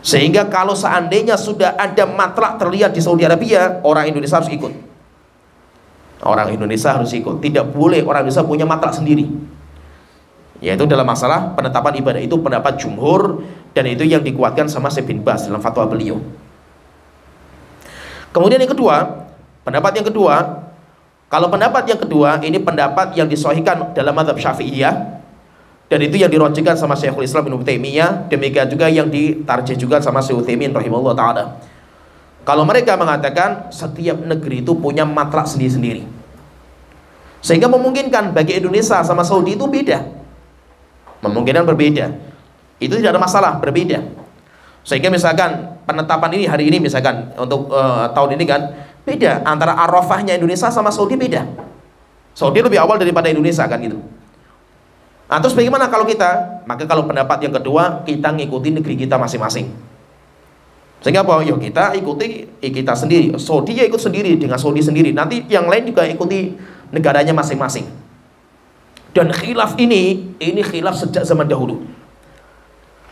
Sehingga kalau seandainya sudah ada matlak terlihat di Saudi Arabia, orang Indonesia harus ikut. Orang Indonesia harus ikut. Tidak boleh orang Indonesia punya matlak sendiri. Yaitu dalam masalah penetapan ibadah, itu pendapat jumhur, dan itu yang dikuatkan sama Syekh bin Baz dalam fatwa beliau. Kemudian yang kedua, pendapat yang kedua, kalau pendapat yang kedua ini pendapat yang disahihkan dalam mazhab Syafi'iyah, dan itu yang dirojihkan sama Syekhul Islam Ibnu Taimiyah, demikian juga yang ditarjih juga sama Syekh Utsaimin rahimahullah taala. Kalau mereka mengatakan setiap negeri itu punya matlak sendiri-sendiri, sehingga memungkinkan bagi Indonesia sama Saudi itu beda. Memungkinkan berbeda, itu tidak ada masalah, berbeda. Sehingga misalkan penetapan ini hari ini misalkan untuk tahun ini kan beda, antara Arafahnya Indonesia sama Saudi beda. Saudi lebih awal daripada Indonesia kan gitu. Nah, terus bagaimana kalau kita? Maka kalau pendapat yang kedua, kita ngikuti negeri kita masing-masing. Sehingga apa? Yuk kita ikuti kita sendiri. Saudi ya ikut sendiri dengan Saudi sendiri. Nanti yang lain juga ikuti negaranya masing-masing. Dan khilaf ini khilaf sejak zaman dahulu.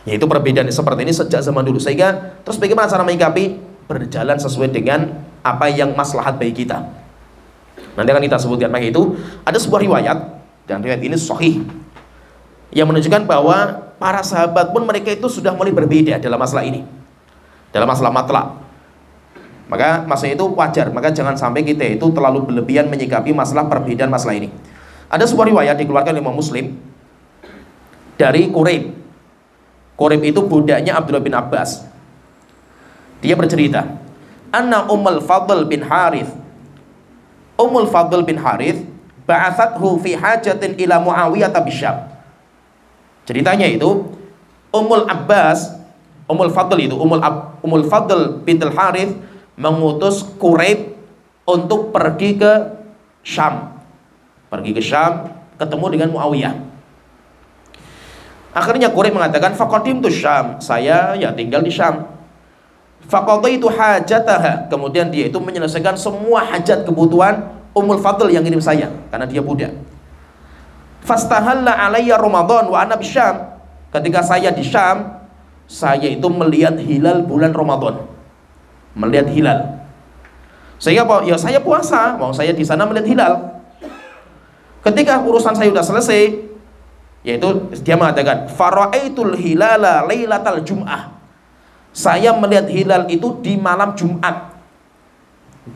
Yaitu perbedaan seperti ini sejak zaman dulu. Sehingga terus bagaimana cara menyikapi? Berjalan sesuai dengan apa yang maslahat bagi kita. Nanti akan kita sebutkan. Maka itu ada sebuah riwayat, dan riwayat ini sahih, yang menunjukkan bahwa para sahabat pun mereka itu sudah mulai berbeda dalam masalah ini, dalam masalah matlak. Maka masalah itu wajar. Maka jangan sampai kita itu terlalu berlebihan menyikapi masalah perbedaan masalah ini. Ada sebuah riwayat dikeluarkan oleh Imam Muslim dari Quraib. Quraib itu budaknya Abdullah bin Abbas. Dia bercerita, anna Ummul Fadl bin Harith, Ummul Fadl bin Harith ba'athathu fi hajatin ila Muawiyah bisyam. Ceritanya itu Ummul Abbas, Ummul Fadl itu Ummul Fadl bintul Harith mengutus Quraib untuk pergi ke Syam. Pergi ke Syam, ketemu dengan Muawiyah. Akhirnya Quraib mengatakan, faqadimtu Syam, saya ya tinggal di Syam. Faqadaitu hajataha, kemudian dia itu menyelesaikan semua hajat kebutuhan Ummul Fadl yang ngirim saya karena dia budak. Fastahalla alayya Ramadan wa ana bisyam, ketika saya di Syam, saya itu melihat hilal bulan Ramadan, melihat hilal. Sehingga ya saya puasa, mau saya di sana melihat hilal. Ketika urusan saya sudah selesai, yaitu dia mengatakan fara'aitul hilala lailatal jum'ah, saya melihat hilal itu di malam Jumat.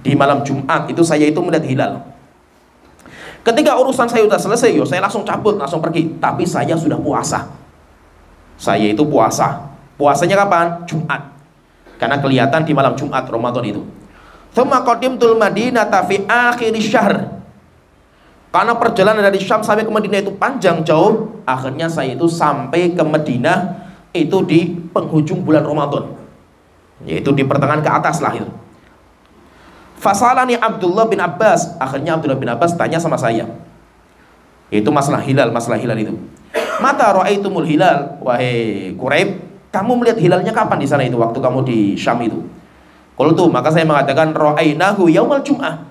Di malam Jumat itu saya itu melihat hilal. Ketika urusan saya sudah selesai, yo saya langsung cabut, langsung pergi. Tapi saya sudah puasa. Saya itu puasa. Puasanya kapan? Jumat. Karena kelihatan di malam Jumat Ramadan itu. Tsumma qadimtul Madinata fi akhir syahr. Karena perjalanan dari Syam sampai ke Madinah itu panjang jauh, akhirnya saya itu sampai ke Madinah itu di penghujung bulan Ramadan, yaitu di pertengahan ke atas lah itu. Fasalani Abdullah bin Abbas, akhirnya Abdullah bin Abbas tanya sama saya, yaitu masalah hilal itu. Mata ra'aitumul hilal, wahai Quraib, kamu melihat hilalnya kapan di sana itu, waktu kamu di Syam itu? Qultu, maka saya mengatakan ra'ainahu yaumal jum'ah,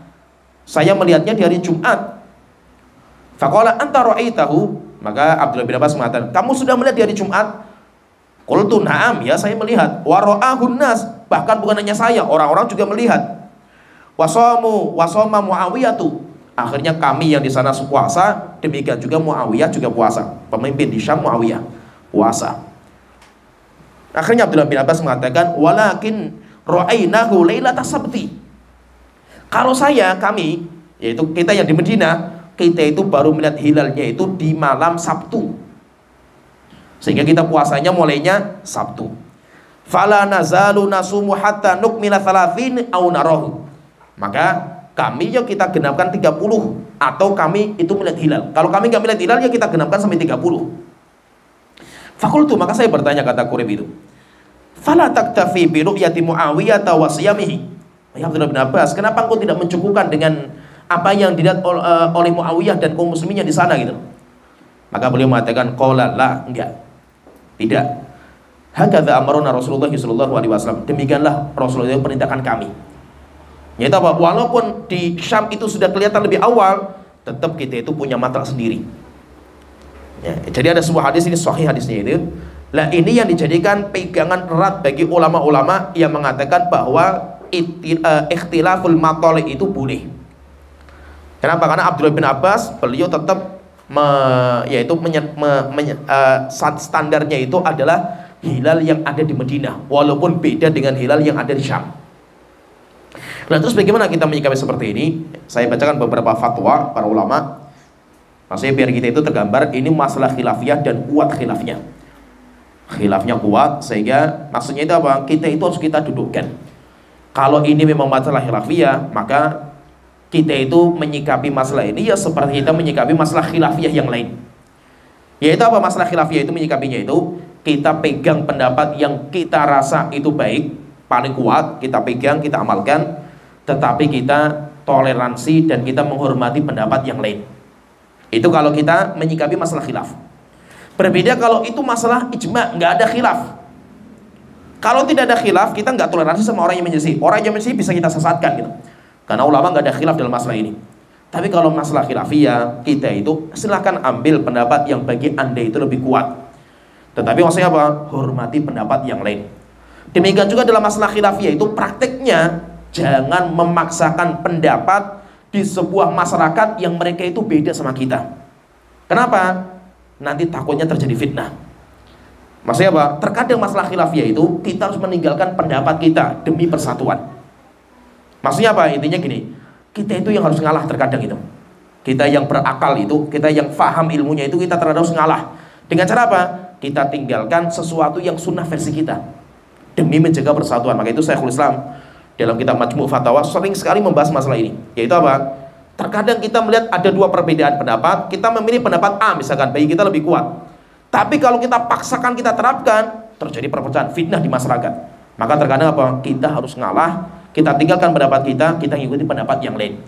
saya melihatnya di hari Jumat. Faqala anta ra'aitahu, maka Abdullah bin Abbas mengatakan, kamu sudah melihat di hari Jumat? Qultu na'am, ya saya melihat. Wa ra'ahun nas, bahkan bukan hanya saya, orang-orang juga melihat. Wasoma Muawiyatu, akhirnya kami yang di sana puasa, demikian juga Muawiyah juga puasa. Pemimpin di Syam Muawiyah puasa. Akhirnya Abdullah bin Abbas mengatakan, walakin ra'ainahu lailatas sabti. Kalau kami, yaitu kita yang di Madinah, kita itu baru melihat hilalnya itu di malam Sabtu. Sehingga kita puasanya mulainya Sabtu. Fala nazalu nasumu hatta nukmila 30 au narahu. Maka kami ya kita genapkan 30, atau kami itu melihat hilal. Kalau kami nggak melihat hilal ya kita genapkan sampai 30. Fakultu, maka saya bertanya, kata Quraib itu, fala taktafi bi ru'yati Muawiyah wa siyamihi. Ya Abdullah bin Abbas, kenapa engkau tidak mencukupkan dengan apa yang dilihat oleh Muawiyah dan kaum musliminnya di sana gitu? Maka beliau mengatakan, qala la, enggak. Tidak. Hakadza amarna Rasulullah sallallahu alaihi wasallam. Demikianlah Rasulullah perintahkan kami. Yaitu apa? Walaupun di Syam itu sudah kelihatan lebih awal, tetap kita itu punya mata sendiri. Ya, jadi ada sebuah hadis, ini sahih hadisnya itu. Lah ini yang dijadikan pegangan erat bagi ulama-ulama yang mengatakan bahwa ikhtilaful matali itu boleh. Kenapa? Karena Abdullah bin Abbas beliau tetap standarnya itu adalah hilal yang ada di Madinah, walaupun beda dengan hilal yang ada di Syam. Nah, terus bagaimana kita menyikapi seperti ini? Saya bacakan beberapa fatwa para ulama. Maksudnya biar kita itu tergambar, ini masalah khilafiyah dan kuat khilafnya. Khilafnya kuat, sehingga maksudnya itu apa? Kita itu harus kita dudukkan. Kalau ini memang masalah khilafiyah, maka kita itu menyikapi masalah ini ya seperti kita menyikapi masalah khilafiyah yang lain. Yaitu apa masalah khilafiyah itu? Menyikapinya itu, kita pegang pendapat yang kita rasa itu baik, paling kuat, kita pegang, kita amalkan. Tetapi kita toleransi dan kita menghormati pendapat yang lain. Itu kalau kita menyikapi masalah khilaf. Berbeda kalau itu masalah ijma, nggak ada khilaf. Kalau tidak ada khilaf, kita nggak toleransi sama orang yang menyelisih. Orang yang menyelisih bisa kita sesatkan gitu. Karena ulama nggak ada khilaf dalam masalah ini. Tapi kalau masalah khilafiyah, kita itu silahkan ambil pendapat yang bagi anda itu lebih kuat. Tetapi maksudnya apa? Hormati pendapat yang lain. Demikian juga dalam masalah khilafiyah itu prakteknya, jangan memaksakan pendapat di sebuah masyarakat yang mereka itu beda sama kita. Kenapa? Nanti takutnya terjadi fitnah. Maksudnya apa? Terkadang masalah khilafiyah itu kita harus meninggalkan pendapat kita demi persatuan. Maksudnya apa? Intinya gini, kita itu yang harus ngalah terkadang itu. Kita yang berakal itu, kita yang faham ilmunya itu, kita terkadang harus ngalah. Dengan cara apa? Kita tinggalkan sesuatu yang sunnah versi kita demi menjaga persatuan. Maka itu Syekhul Islam dalam kitab Majmu' Fatawa sering sekali membahas masalah ini. Yaitu apa? Terkadang kita melihat ada dua perbedaan pendapat, kita memilih pendapat A misalkan, bagi kita lebih kuat. Tapi kalau kita paksakan, kita terapkan, terjadi perpecahan, fitnah di masyarakat. Maka terkadang apa? Kita harus ngalah, kita tinggalkan pendapat kita mengikuti pendapat yang lain.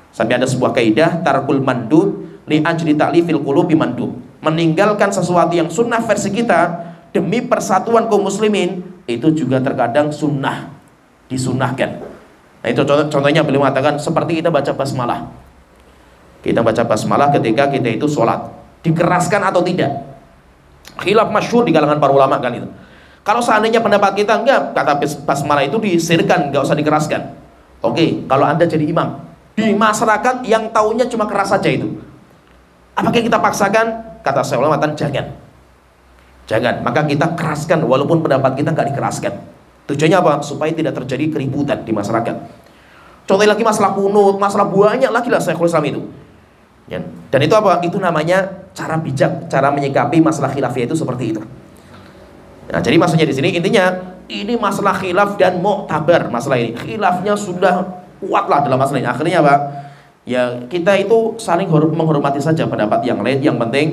Sampai ada sebuah kaidah, tarkul mandub li ajli ta'lifil qulubi mandub. Meninggalkan sesuatu yang sunnah versi kita demi persatuan kaum muslimin, itu juga terkadang sunnah. disunahkan. Nah itu contohnya beliau mengatakan seperti kita baca basmalah. Kita baca basmalah ketika kita itu sholat, dikeraskan atau tidak? Khilaf masyhur di kalangan para ulama kan itu. Kalau seandainya pendapat kita enggak, kata basmalah itu disirkan, enggak usah dikeraskan. Oke, kalau Anda jadi imam di masyarakat yang taunya cuma keras saja itu, apakah kita paksakan? Kata saya ulama, jangan. Jangan, maka kita keraskan walaupun pendapat kita nggak dikeraskan. Tujuannya apa? Supaya tidak terjadi keributan di masyarakat. Contohnya lagi masalah kunut, masalah banyak lagi lah Syekhul Islam itu. Ya. Dan itu apa? Itu namanya cara bijak, cara menyikapi masalah khilafiyah itu seperti itu. Nah, jadi maksudnya di sini intinya ini masalah khilaf dan mu'tabar masalah ini. Khilafnya sudah kuat lah dalam masalah ini. Akhirnya apa? Ya kita itu saling menghormati saja pendapat yang lain. Yang penting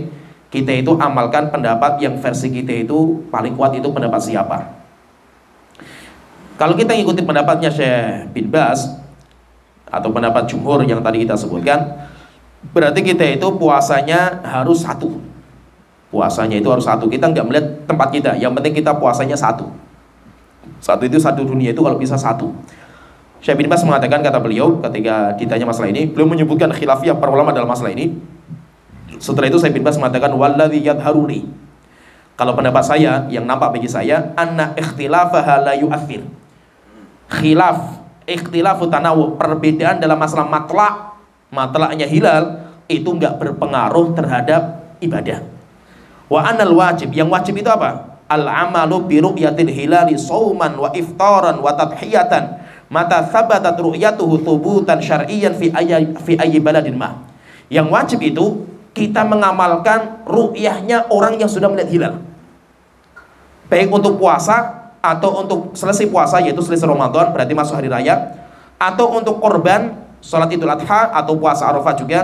kita itu amalkan pendapat yang versi kita itu paling kuat itu pendapat siapa. Kalau kita ngikutin pendapatnya Syekh bin Baz atau pendapat jumhur yang tadi kita sebutkan, berarti kita itu puasanya harus satu. Puasanya itu harus satu. Kita nggak melihat tempat kita, yang penting kita puasanya satu. Satu itu satu dunia itu kalau bisa satu. Syekh bin Baz mengatakan, kata beliau ketika ditanya masalah ini, beliau menyebutkan khilafiyah para ulama dalam masalah ini. Setelah itu Syekh bin Baz mengatakan walladzi yadharuni, kalau pendapat saya yang nampak bagi saya, anna ikhtilafaha la yu'athir. Ikhtilafu tanawu, perbedaan dalam masalah matlaknya hilal itu enggak berpengaruh terhadap ibadah. Wa anal wajib, yang wajib itu apa? Al amalu bi ru'yatil hilali shauman wa iftaran wa tadhiyatan mata thabatat ru'yatuhu thubutan syar'iyyan fi ayyi baladin ma. Yang wajib itu kita mengamalkan ru'yahnya orang yang sudah melihat hilal, baik untuk puasa atau untuk selesai puasa, yaitu selesai Ramadan berarti masuk hari raya, atau untuk korban sholat Idul Adha atau puasa Arafah juga.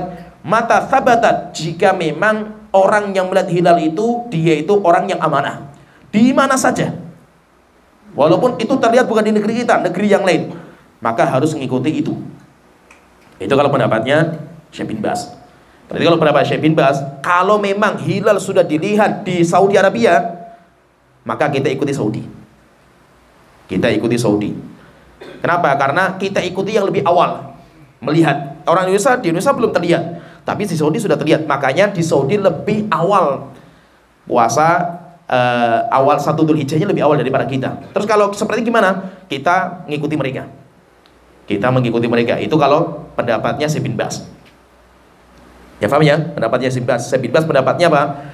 Mata thabatat, jika memang orang yang melihat hilal itu dia itu orang yang amanah di mana saja, walaupun itu terlihat bukan di negeri kita, negeri yang lain, maka harus mengikuti itu. Itu kalau pendapatnya Syekh bin Baz. Berarti kalau pendapat Syekh bin Baz, kalau memang hilal sudah dilihat di Saudi Arabia, maka kita ikuti Saudi. Kita ikuti Saudi. Kenapa? Karena kita ikuti yang lebih awal melihat. Orang di Indonesia belum terlihat, tapi di Saudi sudah terlihat. Makanya di Saudi lebih awal puasa, awal 1 Dzulhijjahnya lebih awal daripada kita. Terus kalau seperti gimana? Kita mengikuti mereka. Kita mengikuti mereka. Itu kalau pendapatnya Syekh bin Baz. Ya paham ya? Pendapatnya Syekh bin Baz pendapatnya apa?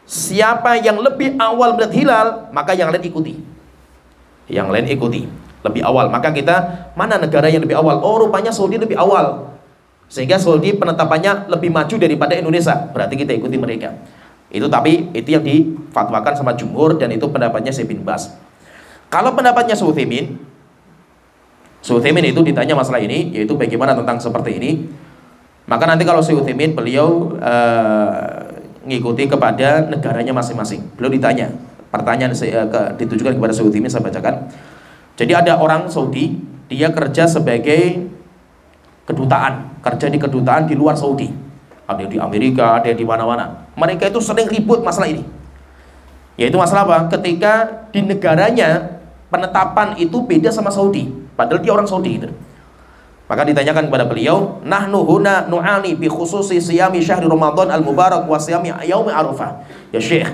Siapa yang lebih awal melihat hilal, maka yang lain ikuti. Yang lain ikuti lebih awal. Maka kita, mana negara yang lebih awal? Oh, rupanya Saudi lebih awal, sehingga Saudi penetapannya lebih maju daripada Indonesia. Berarti kita ikuti mereka. Itu tapi itu yang difatwakan sama jumhur, dan itu pendapatnya Syekh bin Baz. Kalau pendapatnya Syekh Utsaimin itu ditanya masalah ini, yaitu bagaimana tentang seperti ini. Maka nanti kalau Syekh Utsaimin beliau ngikuti kepada negaranya masing-masing. Beliau ditanya, pertanyaan ditujukan kepada Syekh Utsaimin, saya bacakan. Jadi ada orang Saudi, dia kerja sebagai kedutaan, kerja di kedutaan di luar Saudi. Ada di Amerika, ada di mana-mana. Mereka itu sering ribut masalah ini. Yaitu masalah apa? Ketika di negaranya penetapan itu beda sama Saudi, padahal dia orang Saudi itu. Maka ditanyakan kepada beliau, nahnu huna nu'ani bi khususi siyami syahri Ramadan al-mubarak wa siyami yaumi Arafah. Ya Syekh,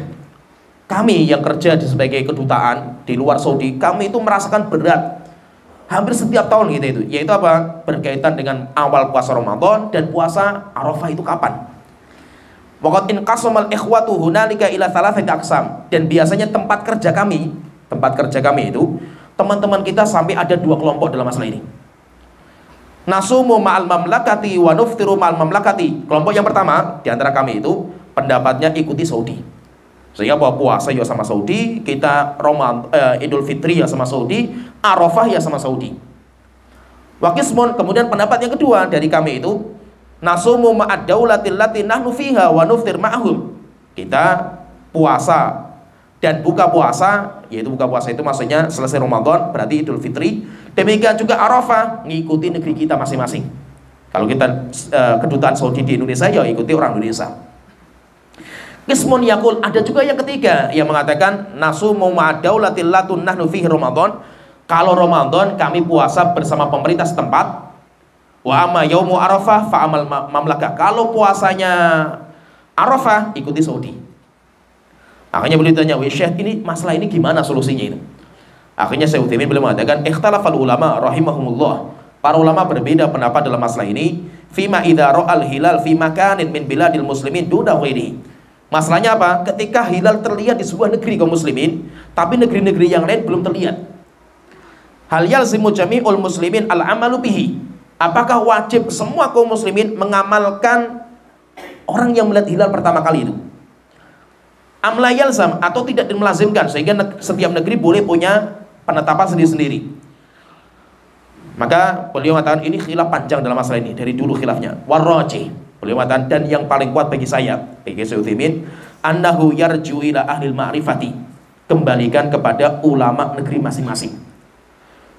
kami yang kerja sebagai kedutaan di luar Saudi, kami itu merasakan berat hampir setiap tahun gitu itu. Yaitu apa? Berkaitan dengan awal puasa Ramadan dan puasa Arafah itu kapan? Waqad inqasamal ikhwatu hunalika ila thalathati aqsam. Dan biasanya tempat kerja kami itu, teman-teman kita sampai ada 2 kelompok dalam masalah ini. Nasumu ma'al mamlakati wa nuftiru ma'al mamlakati. Kelompok yang pertama di antara kami itu pendapatnya ikuti Saudi, sehingga bahwa puasa ya sama Saudi, kita Idul Fitri ya sama Saudi, Arafah ya sama Saudi. Wakismun, kemudian pendapat yang kedua dari kami itu, nasumu ma'ad daulatil lati nahnu fiha wa nuftir ma'ahum. Kita puasa dan buka puasa, yaitu buka puasa itu maksudnya selesai Ramadan berarti Idul Fitri. Demikian juga Arafah, ngikuti negeri kita masing-masing. Kalau kita kedutaan Saudi di Indonesia, ya ikuti orang Indonesia. Qismun yaqul, ada juga yang ketiga yang mengatakan nasumu ma'ad daulatil latun nahnu fihi Ramadan. Kalau Ramadan kami puasa bersama pemerintah setempat. Wa amma yaumu Arafah fa amal mamlakah. Kalau puasanya Arafah ikuti Saudi. Akhirnya beliau tanya, "Wah, Syekh, ini masalah ini gimana solusinya itu?" Akhirnya Syekh Utsaimin beliau mengatakan, "Ikhtalafal ulama rahimahumullah." Para ulama berbeda pendapat dalam masalah ini. Fima idza ra'al hilal fi makanin min biladil muslimin duna ghairi. Masalahnya apa? Ketika hilal terlihat di sebuah negeri kaum muslimin, tapi negeri-negeri yang lain belum terlihat. Hal yalzimu jami'ul muslimin al-amalu bihi. Apakah wajib semua kaum muslimin mengamalkan orang yang melihat hilal pertama kali itu? Am la yalzam, atau tidak melazimkan sehingga setiap negeri boleh punya penetapan sendiri-sendiri. Maka beliau mengatakan ini khilaf panjang dalam masalah ini, dari dulu khilafnya. Warrajih, beliau mengatakan, dan yang paling kuat bagi saya, bagi Syekh Utsaimin, annahu yarju ila ahlil ma'rifati, kembalikan kepada ulama negeri masing-masing.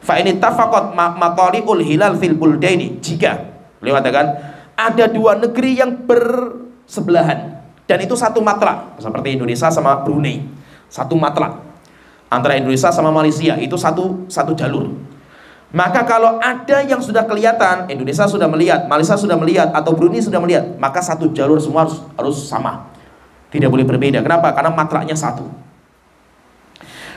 Fa in ittafaqat matali'ul hilal fil buldaini, jika beliau mengatakan ada dua negeri yang bersebelahan dan itu satu matlak, seperti Indonesia sama Brunei, satu matlak. Antara Indonesia sama Malaysia itu satu jalur. Maka kalau ada yang sudah kelihatan, Indonesia sudah melihat, Malaysia sudah melihat, atau Brunei sudah melihat, maka satu jalur semua harus sama, tidak boleh berbeda. Kenapa? Karena matlaknya satu.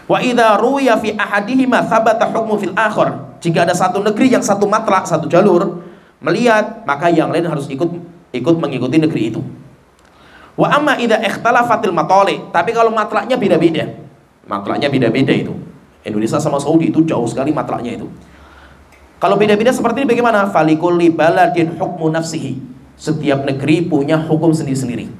Wa idza ruwiya fi ahadihima thabata hukmu fil akhar. Jika ada satu negeri yang satu matlak, satu jalur melihat, maka yang lain harus ikut mengikuti negeri itu. Wa amma idza ikhtalafatil matali, tapi kalau matlaknya beda-beda. Matlaknya beda-beda itu. Indonesia sama Saudi itu jauh sekali matlaknya itu. Kalau beda-beda seperti ini bagaimana? Falikulli baladin hukmu nafsihi. Setiap negeri punya hukum sendiri-sendiri.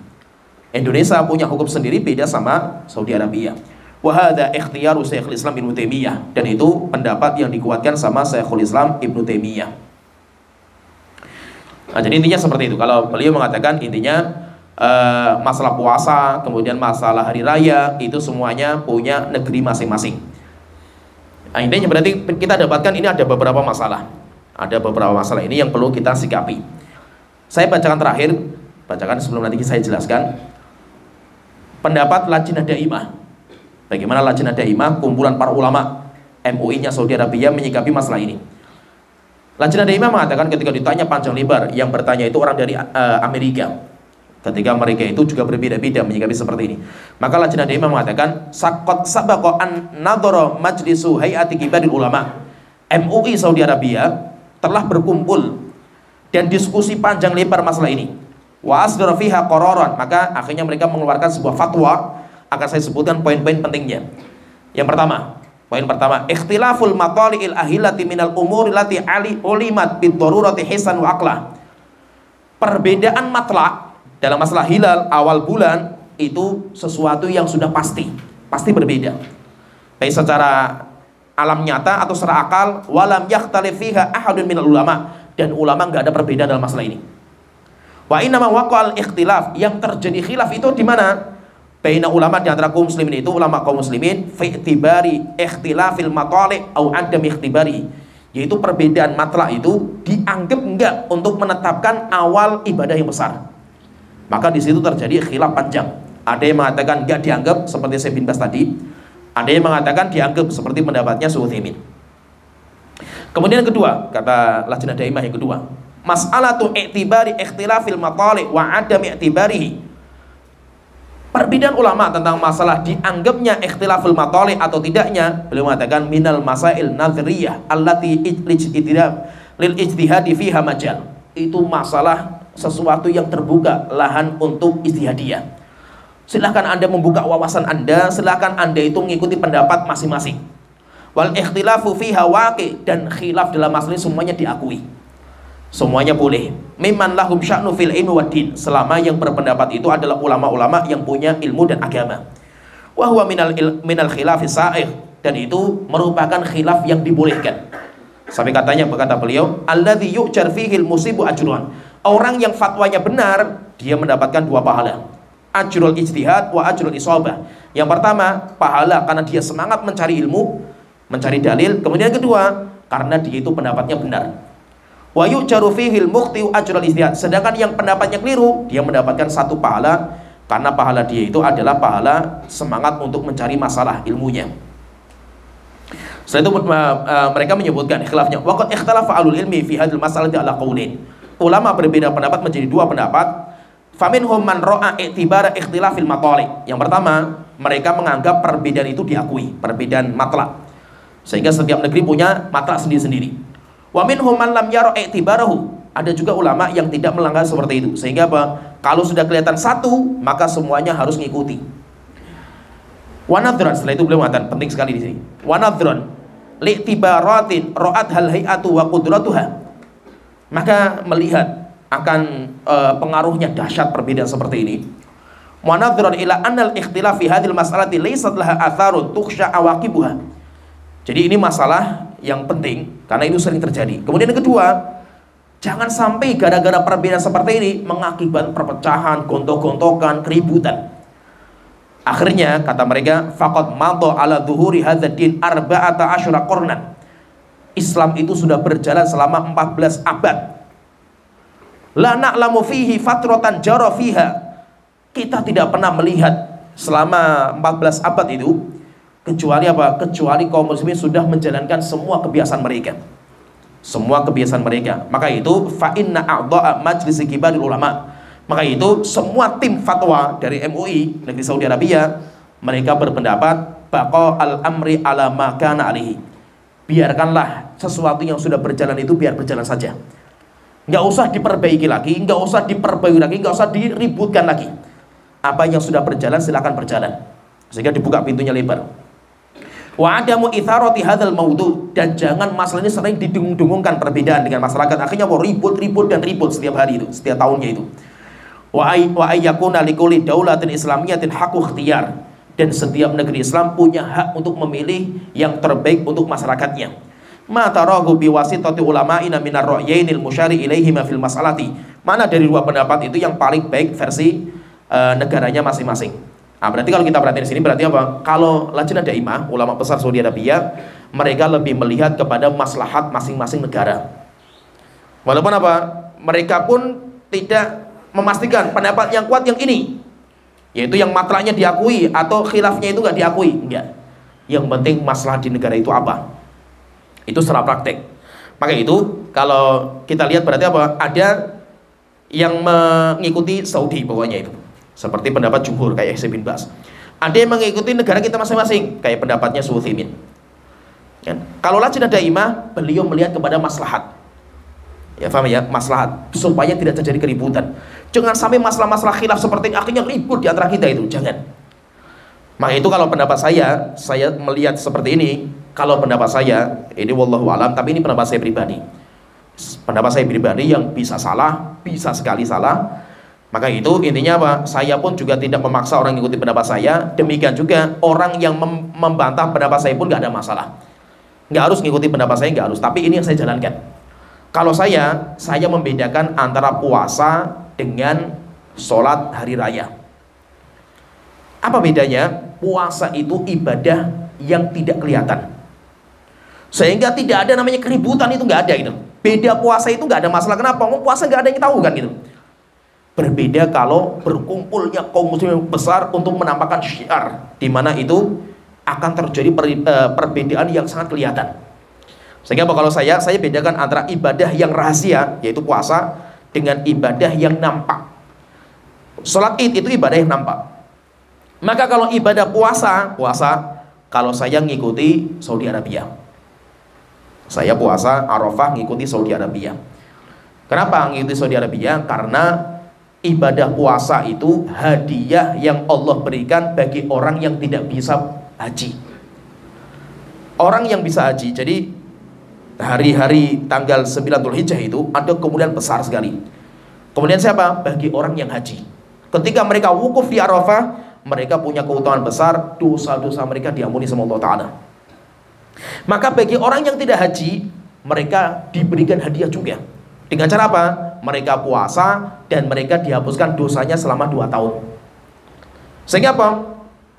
Indonesia punya hukum sendiri, beda sama Saudi Arabia. Wa hadza ikhtiyaru Syekhul Islam Ibnu Taimiyah, dan itu pendapat yang dikuatkan sama Syekhul Islam Ibnu Taimiyah. Nah, jadi intinya seperti itu. Kalau beliau mengatakan intinya masalah puasa, kemudian masalah hari raya, itu semuanya punya negeri masing-masing. Nah, intinya berarti kita dapatkan ini ada beberapa masalah. Ada beberapa masalah ini yang perlu kita sikapi. Saya bacakan terakhir, bacakan sebelum nanti saya jelaskan. Pendapat Lajnah Daimah. Bagaimana Lajnah Daimah, kumpulan para ulama MUI-nya Saudi Arabia, menyikapi masalah ini. Lajnah Daimah mengatakan ketika ditanya panjang lebar, yang bertanya itu orang dari Amerika. Ketika mereka itu juga berbeda-beda menyikapi seperti ini. Maka Lajnah Daimah mengatakan, Sakot sabaqa an nadhara majlisu hay'ati kibaril ulama. MUI Saudi Arabia telah berkumpul dan diskusi panjang lebar masalah ini. Wa asdara fiha qararan, maka akhirnya mereka mengeluarkan sebuah fatwa. Akan saya sebutkan poin-poin pentingnya. Yang pertama, poin pertama, ikhtilaful matali'il ahilati minal umuri lati ulimat bid-darurati hisan wa aqlah. Perbedaan matlak dalam masalah hilal awal bulan itu sesuatu yang sudah pasti berbeda. Baik secara alam nyata atau secara akal, walam yakhtalif fiha ahadun minal ulama, dan ulama enggak ada perbedaan dalam masalah ini. Wa inna ma waqa'al ikhtilaf, yang terjadi khilaf itu di mana? Baina ulama, di antara kaum muslimin itu ulama kaum muslimin fi i'tibari ikhtilafil matali' au adam ikhtibari, yaitu perbedaan matlak itu dianggap enggak untuk menetapkan awal ibadah yang besar. Maka di situ terjadi khilaf panjang. Ada yang mengatakan enggak dianggap seperti Syekh bin Baz tadi, ada yang mengatakan dianggap seperti pendapatnya Syekh Utsaimin. Kemudian yang kedua, kata Lajnah Daimah yang kedua, mas'alatu i'tibari ikhtilafil matali' wa adam i'tibarihi. Perbedaan ulama tentang masalah dianggapnya ikhtilaful matali' atau tidaknya, beliau mengatakan minal masail nadhriyah allati lil ijtihadi fiha majal. Itu masalah sesuatu yang terbuka lahan untuk ijtihadiyah. Silahkan Anda membuka wawasan Anda, silahkan Anda itu mengikuti pendapat masing-masing. Wal ikhtilafu fiha waqi, dan khilaf dalam masalah ini semuanya diakui. Semuanya boleh. Mimman lahum sya'nu fil ilmi wad din, selama yang berpendapat itu adalah ulama-ulama yang punya ilmu dan agama. Wa huwa minal khilafis sa'igh, dan itu merupakan khilaf yang dibolehkan. Sampai kata beliau, alladzi yu'jar fihil musibu ajrun. Orang yang fatwanya benar, dia mendapatkan dua pahala. Ajrul ijtihad wa ajrul isabah. Yang pertama, pahala karena dia semangat mencari ilmu, mencari dalil. Kemudian yang kedua, karena dia itu pendapatnya benar. Wa yu'jaru fihil mukhti ajrul ijtihad. Sedangkan yang pendapatnya keliru, dia mendapatkan satu pahala karena pahala dia itu adalah pahala semangat untuk mencari masalah ilmunya. Setelah itu mereka menyebutkan khilafnya. Waqad ikhtalafa ahlul ilmi fi hadhil mas'alati ala qaulain. Ulama berbeda pendapat menjadi dua pendapat. Faminhum man ra'a i'tibara ikhtilafil matali'. Yang pertama, mereka menganggap perbedaan itu diakui, perbedaan matlak. Sehingga setiap negeri punya matlak sendiri-sendiri. Wa minhum man lam yara i'tibarahu. Ada juga ulama yang tidak melanggar seperti itu. Sehingga apa? Kalau sudah kelihatan satu, maka semuanya harus mengikuti. Wa nadhran, setelah itu beliau mengatakan penting sekali di sini. Wa nadhran li'tibaratin ra'at hal hay'atu wa qudratuha. Maka melihat akan pengaruhnya dahsyat perbedaan seperti ini. Wa nadhran ila annal ikhtilaf fi hadhil mas'alati laysat laha atharun tukhsha awaqibuha. Jadi ini masalah yang penting karena itu sering terjadi. Kemudian yang kedua, jangan sampai gara-gara perbedaan seperti ini mengakibatkan perpecahan, gontok-gontokan, keributan. Akhirnya kata mereka, faqad madha ala dhuhuri hadzal din arba'ata asyra qarnan. Islam itu sudah berjalan selama 14 abad. La na'lamu fihi fatratan jara fiha. Kita tidak pernah melihat selama 14 abad itu kecuali apa? Kecuali kaum muslimin sudah menjalankan semua kebiasaan mereka. Semua kebiasaan mereka. Maka itu fa inna a'dha'a majlis kibarul ulama. Maka itu semua tim fatwa dari MUI negeri Saudi Arabia, mereka berpendapat baqa al-amri ala ma kana alihi. Biarkanlah sesuatu yang sudah berjalan itu biar berjalan saja. Nggak usah diperbaiki lagi, nggak usah diperbaiki lagi, nggak usah diributkan lagi. Apa yang sudah berjalan silakan berjalan. Sehingga dibuka pintunya lebar. Wa adamu itharati hadzal maudu, dan jangan masalah ini sering didengung-dengungkan perbedaan dengan masyarakat. Akhirnya mau ribut setiap hari itu, setiap tahunnya itu. Wa ayyakuna likulli daulatin islamiyatin haqqu ikhtiyar, dan setiap negeri Islam punya hak untuk memilih yang terbaik untuk masyarakatnya. Ma tarahu biwasitati ulama'ina minar ra'yainil musyari ilaihima fil mas'alati. Mana dari dua pendapat itu yang paling baik versi negaranya masing-masing. Nah, berarti kalau kita perhatikan di sini berarti apa? Kalau Lajnah Daimah, ulama besar Saudi Arabia, mereka lebih melihat kepada maslahat masing-masing negara. Walaupun apa? Mereka pun tidak memastikan pendapat yang kuat yang ini, yaitu yang matlaknya diakui atau khilafnya itu nggak diakui, enggak. Yang penting masalah di negara itu apa, itu secara praktek. Maka itu kalau kita lihat berarti apa, ada yang mengikuti Saudi pokoknya itu seperti pendapat jumhur kayak Syekh bin Baz. Ada yang mengikuti negara kita masing-masing kayak pendapatnya Utsaimin. Kan? Kalau Lajnah Daimah, beliau melihat kepada maslahat. Ya paham ya, maslahat supaya tidak terjadi keributan. Jangan sampai masalah-masalah khilaf seperti ini akhirnya ribut di antara kita itu, jangan. Maka itu kalau pendapat saya melihat seperti ini. Kalau pendapat saya, ini wallahu alam, tapi ini pendapat saya pribadi. Pendapat saya pribadi yang bisa salah, bisa sekali salah. Maka itu intinya apa? Saya pun juga tidak memaksa orang mengikuti pendapat saya. Demikian juga orang yang membantah pendapat saya pun nggak ada masalah. Nggak harus mengikuti pendapat saya, nggak harus. Tapi ini yang saya jalankan. Kalau saya membedakan antara puasa dengan sholat hari raya. Apa bedanya? Puasa itu ibadah yang tidak kelihatan, sehingga tidak ada namanya keributan, itu nggak ada gitu. Beda puasa itu nggak ada masalah. Kenapa? Puasa nggak ada yang tahu kan gitu. Berbeda kalau berkumpulnya kaum muslimin besar untuk menampakkan syiar, di mana itu akan terjadi perbedaan yang sangat kelihatan. Sehingga kalau saya bedakan antara ibadah yang rahasia, yaitu puasa, dengan ibadah yang nampak. Sholat Id itu ibadah yang nampak. Maka kalau ibadah puasa, kalau saya ngikuti Saudi Arabia, saya puasa Arafah ngikuti Saudi Arabia. Kenapa ngikuti Saudi Arabia? Karena ibadah puasa itu hadiah yang Allah berikan bagi orang yang tidak bisa haji. Orang yang bisa haji, jadi hari-hari tanggal 9 Dzulhijjah itu ada kemudian besar sekali. Kemudian siapa? Bagi orang yang haji. Ketika mereka wukuf di Arafah, mereka punya keutamaan besar, dosa-dosa mereka diampuni sama Allah Ta'ala. Maka bagi orang yang tidak haji, mereka diberikan hadiah juga. Dengan cara apa? Mereka puasa dan mereka dihapuskan dosanya selama 2 tahun. Sehingga apa?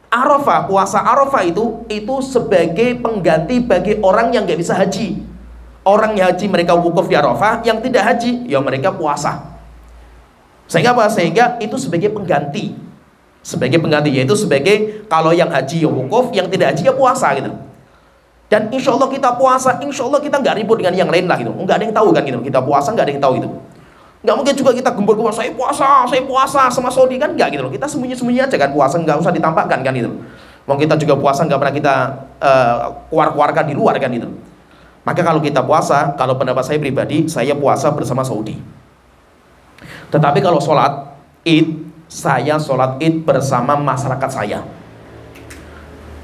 Arafah, puasa Arafah itu sebagai pengganti bagi orang yang nggak bisa haji. Orang yang haji mereka wukuf di Arafah, yang tidak haji ya mereka puasa. Sehingga apa? Sehingga itu sebagai pengganti. Sebagai pengganti, yaitu sebagai kalau yang haji ya wukuf, yang tidak haji ya puasa gitu. Dan insya Allah kita puasa, insya Allah kita nggak ribut dengan yang lain lah gitu. Nggak ada yang tahu kan gitu. Kita puasa nggak ada yang tahu itu. Nggak mungkin juga kita gembor-gembor saya puasa sama Saudi kan nggak gitu loh. Kita sembunyi-sembunyi aja kan puasa, nggak usah ditampakkan kan gitu. Mau kita juga puasa nggak pernah kita keluarkan di luar kan gitu. Maka kalau kita puasa, kalau pendapat saya pribadi, saya puasa bersama Saudi. Tetapi kalau sholat Id, saya sholat Id bersama masyarakat saya.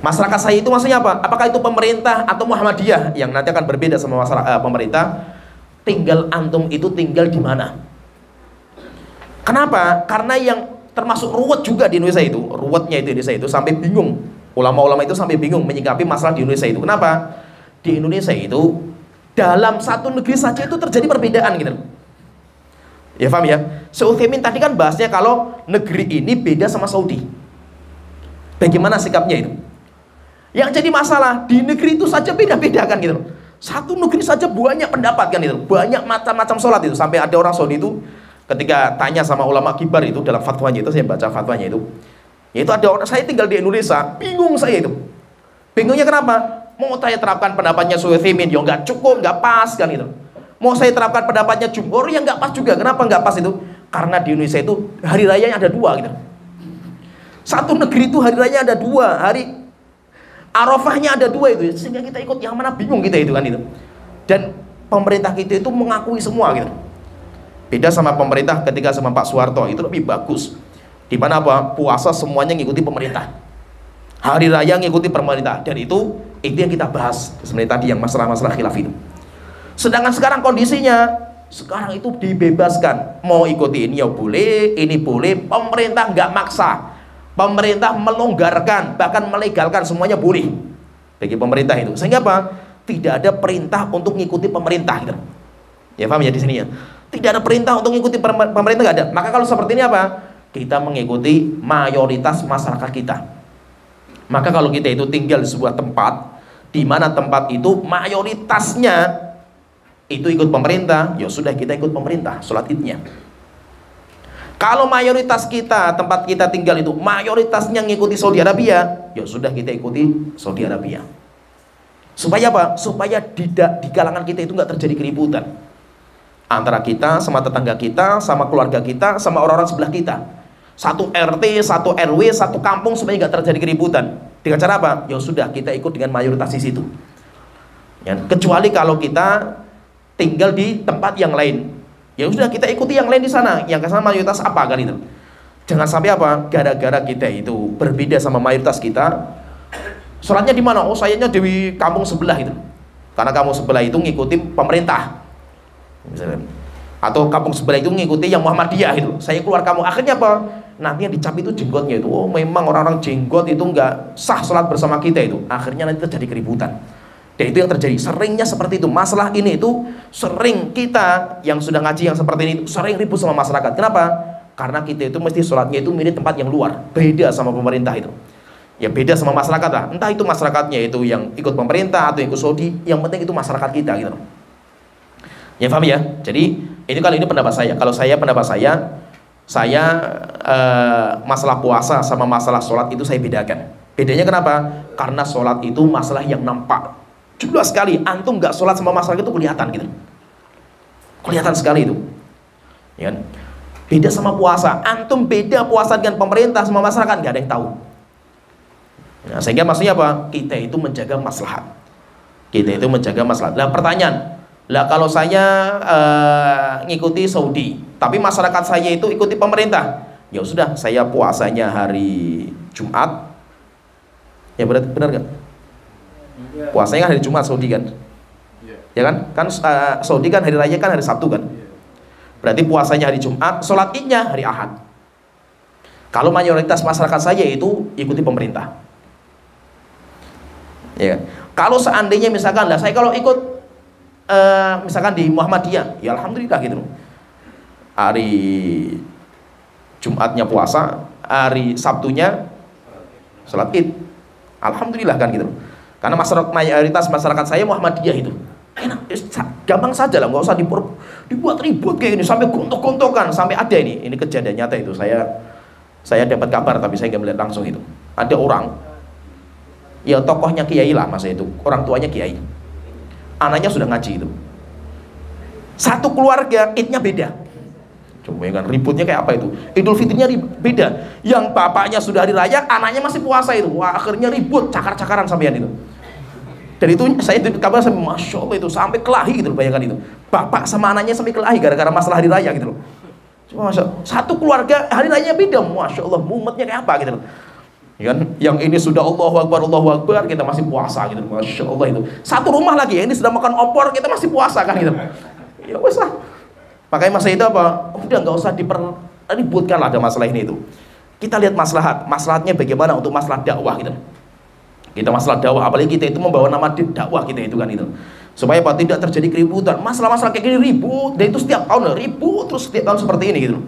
Masyarakat saya itu maksudnya apa? Apakah itu pemerintah atau Muhammadiyah yang nanti akan berbeda sama masyarakat pemerintah? Tinggal antum itu tinggal di mana? Kenapa? Karena yang termasuk ruwet juga di Indonesia itu, ruwetnya itu di Indonesia itu sampai bingung. Ulama-ulama itu sampai bingung menyikapi masalah di Indonesia itu. Kenapa? Di Indonesia itu dalam satu negeri saja itu terjadi perbedaan gitu. Ya paham ya? Seuthaimin tadi kan bahasnya kalau negeri ini beda sama Saudi. Bagaimana sikapnya itu? Yang jadi masalah di negeri itu saja beda-beda kan gitu. Satu negeri saja banyak pendapat kan itu, banyak macam-macam sholat itu. Sampai ada orang Saudi itu ketika tanya sama ulama kibar itu dalam fatwanya itu, saya baca fatwanya itu ada orang, saya tinggal di Indonesia, bingung saya itu. Bingungnya kenapa? Mau saya terapkan pendapatnya Suyuthaimin, ya nggak cukup, nggak pas kan itu. Mau saya terapkan pendapatnya Jumhur, ya nggak pas juga. Kenapa nggak pas itu? Karena di Indonesia itu hari rayanya ada dua gitu. Satu negeri itu hari rayanya ada dua, hari Arafahnya ada dua itu, sehingga kita ikut yang mana bingung kita itu kan itu. Dan pemerintah kita itu mengakui semua gitu. Beda sama pemerintah ketika sama Pak Soeharto itu lebih bagus. Di mana apa? Puasa semuanya ngikuti pemerintah. Hari raya ngikuti pemerintah, dan itu yang kita bahas sebenarnya tadi yang masalah-masalah khilaf itu. Sedangkan sekarang kondisinya sekarang itu dibebaskan, mau ikuti ini ya boleh, ini boleh, pemerintah nggak maksa. Pemerintah melonggarkan, bahkan melegalkan, semuanya boleh bagi pemerintah itu. Sehingga apa? Tidak ada perintah untuk mengikuti pemerintah gitu. Ya paham ya di sini ya? Tidak ada perintah untuk mengikuti pemerintah, nggak ada. Maka kalau seperti ini apa? Kita mengikuti mayoritas masyarakat kita. Maka kalau kita itu tinggal di sebuah tempat, di mana tempat itu mayoritasnya itu ikut pemerintah, ya sudah kita ikut pemerintah, sholat idnya. Kalau mayoritas kita, tempat kita tinggal itu mayoritasnya ngikuti Saudi Arabia, ya sudah kita ikuti Saudi Arabia. Supaya apa? Supaya di kalangan kita itu nggak terjadi keributan antara kita sama tetangga kita, sama keluarga kita, sama orang-orang sebelah kita. Satu RT, satu RW, satu kampung, supaya nggak terjadi keributan. Dengan cara apa? Ya sudah kita ikut dengan mayoritas di situ. Ya, kecuali kalau kita tinggal di tempat yang lain. Ya sudah kita ikuti yang lain di sana. Yang ke sana mayoritas apa kan itu. Jangan sampai apa? Gara-gara kita itu berbeda sama mayoritas kita. Sholatnya di mana? Oh, sayanya di kampung sebelah itu. Karena kampung sebelah itu ngikuti pemerintah. Misalnya. Atau kampung sebelah itu ngikuti yang Muhammadiyah itu. Saya keluar kampung. Akhirnya apa? Nanti yang dicap itu jenggotnya itu. Oh, memang orang-orang jenggot itu nggak sah sholat bersama kita itu. Akhirnya nanti terjadi keributan. Dan itu yang terjadi, seringnya seperti itu. Masalah ini itu sering kita yang sudah ngaji yang seperti ini itu sering ribut sama masyarakat. Kenapa? Karena kita itu mesti sholatnya itu milih tempat yang luar, beda sama pemerintah itu. Ya beda sama masyarakat lah. Entah itu masyarakatnya itu yang ikut pemerintah atau ikut Saudi, yang penting itu masyarakat kita gitu. Ya paham ya? Jadi ini kali ini pendapat saya. Kalau saya pendapat saya masalah puasa sama masalah sholat itu saya bedakan. Bedanya kenapa? Karena sholat itu masalah yang nampak. Jelas sekali, antum nggak sholat sama masyarakat itu kelihatan gitu. Kelihatan sekali itu. Ya kan? Beda sama puasa. Antum beda puasa dengan pemerintah sama masyarakat, nggak ada yang tahu. Nah, sehingga maksudnya apa? Kita itu menjaga maslahat. Kita itu menjaga maslahat. Lah pertanyaan, lah kalau saya ngikuti Saudi, tapi masyarakat saya itu ikuti pemerintah, ya sudah saya puasanya hari Jumat. Ya benar nggak? Puasanya hari Jumat Saudi kan, ya kan? Kan Saudi kan hari raya kan hari Sabtu kan. Berarti puasanya hari Jumat, sholat idnya hari Ahad. Kalau mayoritas masyarakat saya itu ikuti pemerintah. Ya. Kalau seandainya misalkan lah saya kalau ikut misalkan di Muhammadiyah, ya alhamdulillah gitu. Hari Jumatnya puasa, hari Sabtunya sholat id, alhamdulillah kan gitu. Karena mayoritas masyarakat saya Muhammadiyah itu enak, gampang saja lah, nggak usah dibuat ribut kayak gini sampai gontok-gontokan. Sampai ada ini kejadian nyata itu, saya dapat kabar tapi saya nggak melihat langsung itu. Ada orang Ya tokohnya kiai lah masa itu, orang tuanya kiai, anaknya sudah ngaji itu. Satu keluarga idnya beda. Coba kan ributnya kayak apa itu? Idul Fitrinya beda. Yang bapaknya sudah hari raya, anaknya masih puasa itu. Wah, akhirnya ribut, cakar-cakaran sampean itu. Dan itu saya itu kabar sampai masya Allah itu sampai kelahi gitu loh, bayangkan itu. Bapak sama anaknya sampai kelahi gara-gara masalah hari raya gitu loh. Cuma masya Allah, satu keluarga hari rayanya beda, masya Allah mumetnya kayak apa gitu loh. Ya kan? Yang ini sudah Allahu Akbar, kita masih puasa gitu. Masya Allah itu. Satu rumah lagi, ini sudah makan opor, kita masih puasa kan gitu. Ya wes lah. Makanya masa itu apa? Udah nggak usah dipeributkan lah ada masalah ini itu. Kita lihat maslahatnya bagaimana untuk masalah dakwah gitu. Kita masalah dakwah, apalagi kita itu membawa nama dakwah kita itu kan itu. Supaya apa? Tidak terjadi keributan. Masalah-masalah kayak gini ribut, dan itu setiap tahun ribut terus setiap tahun seperti ini gitu.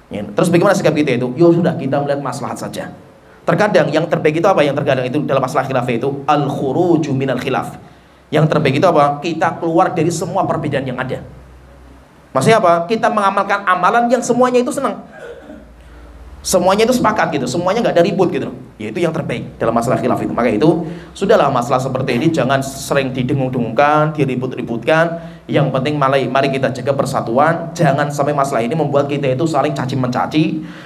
Ya. Terus bagaimana sikap kita itu? Ya sudah kita melihat maslahat saja. Terkadang yang terbaik itu apa? Yang terkadang itu dalam masalah khilaf itu al-khuruju minal khilaf. Yang terbaik itu apa? Kita keluar dari semua perbedaan yang ada. Maksudnya apa? Kita mengamalkan amalan yang semuanya itu senang, semuanya itu sepakat gitu, semuanya nggak ada ribut gitu. Ya itu yang terbaik dalam masalah khilaf itu. Maka itu sudahlah masalah seperti ini jangan sering didengung-dengungkan, diribut-ributkan. Yang penting mari kita jaga persatuan. Jangan sampai masalah ini membuat kita itu saling caci mencaci,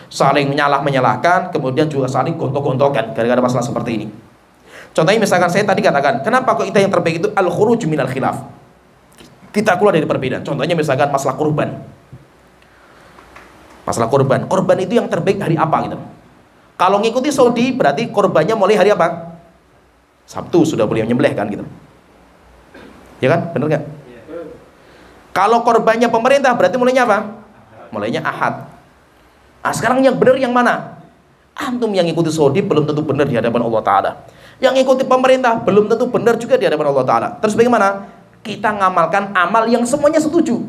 saling menyalahkan, kemudian juga saling gontok-gontokan gara-gara masalah seperti ini. Contohnya misalkan saya tadi katakan, kenapa kok kita yang terbaik itu al-khuruj minal khilaf? Kita keluar dari perbedaan. Contohnya misalkan masalah kurban. Masalah kurban. Kurban itu yang terbaik hari apa gitu. Kalau ngikuti Saudi berarti kurbannya mulai hari apa? Sabtu sudah boleh menyembelih kan gitu. Ya kan? Bener nggak? Kalau kurbannya pemerintah berarti mulainya apa? Mulainya Ahad. Ah, sekarang yang benar yang mana? Antum yang ngikuti Saudi belum tentu benar di hadapan Allah Ta'ala. Yang ngikuti pemerintah belum tentu benar juga di hadapan Allah Ta'ala. Terus bagaimana? Kita ngamalkan amal yang semuanya setuju.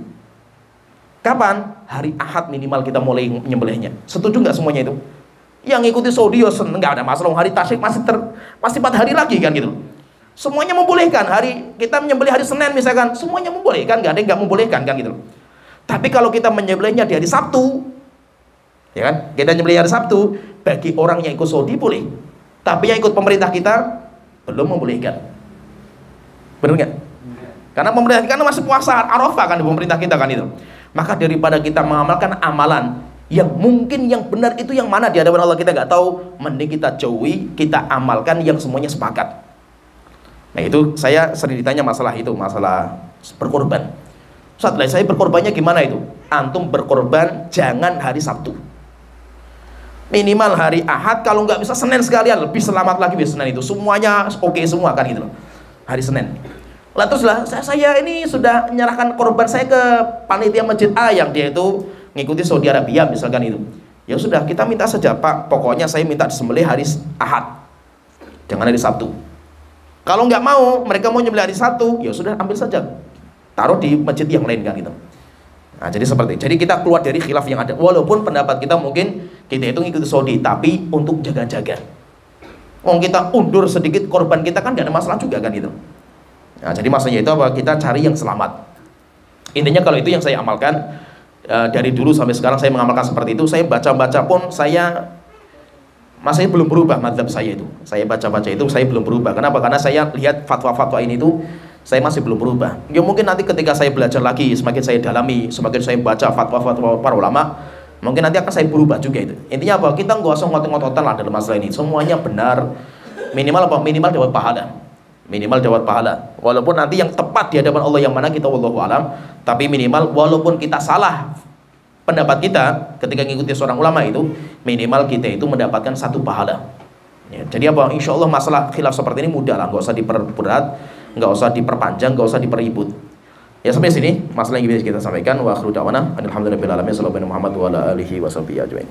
Kapan? Hari Ahad minimal kita mulai menyembelihnya. Setuju nggak semuanya itu? Yang ngikuti Saudi ya seneng, nggak ada masalah. Hari Tasyrik masih 4 hari lagi kan gitu. Semuanya membolehkan. Hari kita menyembelih hari Senin misalkan, semuanya membolehkan, nggak ada yang nggak membolehkan kan gitu. Tapi kalau kita menyembelihnya di hari Sabtu, ya kan? Kita menyembelih hari Sabtu, bagi orang yang ikut Saudi boleh. Tapi yang ikut pemerintah kita belum membolehkan. Benar nggak? Karena pemerintah kita masih puasa Arafah kan di pemerintah kita kan itu. Maka daripada kita mengamalkan amalan yang mungkin yang benar itu yang mana di hadapan Allah kita nggak tahu, mending kita jauhi, kita amalkan yang semuanya sepakat. Nah itu saya sering ditanya masalah itu, masalah berkorban. Setelah saya berkorbannya gimana itu? Antum berkorban jangan hari Sabtu. Minimal hari Ahad, kalau nggak bisa Senin sekalian, lebih selamat lagi bisa Senin itu. Semuanya oke semua kan gitu loh. Hari Senin. Lah teruslah saya ini sudah menyerahkan korban saya ke panitia masjid A yang dia itu ngikuti Saudi Arabia misalkan itu. Ya sudah kita minta saja Pak, pokoknya saya minta disembelih hari Ahad, jangan hari Sabtu. Kalau nggak mau, mereka mau nyembelih hari Sabtu, ya sudah ambil saja, taruh di masjid yang lain kan gitu. Nah jadi seperti itu. Jadi kita keluar dari khilaf yang ada. Walaupun pendapat kita mungkin kita itu ngikuti Saudi, tapi untuk jaga-jaga. Kita undur sedikit korban kita kan nggak ada masalah juga kan gitu. Nah, jadi maksudnya itu apa? Kita cari yang selamat. Intinya kalau itu yang saya amalkan dari dulu sampai sekarang saya mengamalkan seperti itu. Saya baca-baca pun saya masih belum berubah madzhab saya itu. Saya baca-baca itu saya belum berubah. Kenapa? Karena saya lihat fatwa-fatwa ini tuh saya masih belum berubah. Ya mungkin nanti ketika saya belajar lagi, semakin saya dalami, semakin saya baca fatwa-fatwa para ulama, mungkin nanti akan saya berubah juga itu. Intinya apa? Kita nggak usah ngotot-ngototan lah dalam masalah ini. Semuanya benar. Minimal apa? Minimal dapat pahala. Minimal dapat pahala. Walaupun nanti yang tepat di hadapan Allah yang mana kita wallahu alam, tapi minimal walaupun kita salah pendapat kita ketika mengikuti seorang ulama itu, minimal kita itu mendapatkan satu pahala. Ya, jadi apa? Insya Allah masalah khilaf seperti ini mudah lah, nggak usah diperberat, nggak usah diperpanjang, nggak usah diperibut. Ya sampai sini masalah yang bisa kita sampaikan. Wa akhiru da'wana alhamdulillahirabbil alamin. Sallallahu alaihi wa ala alihi wasallam ajmain.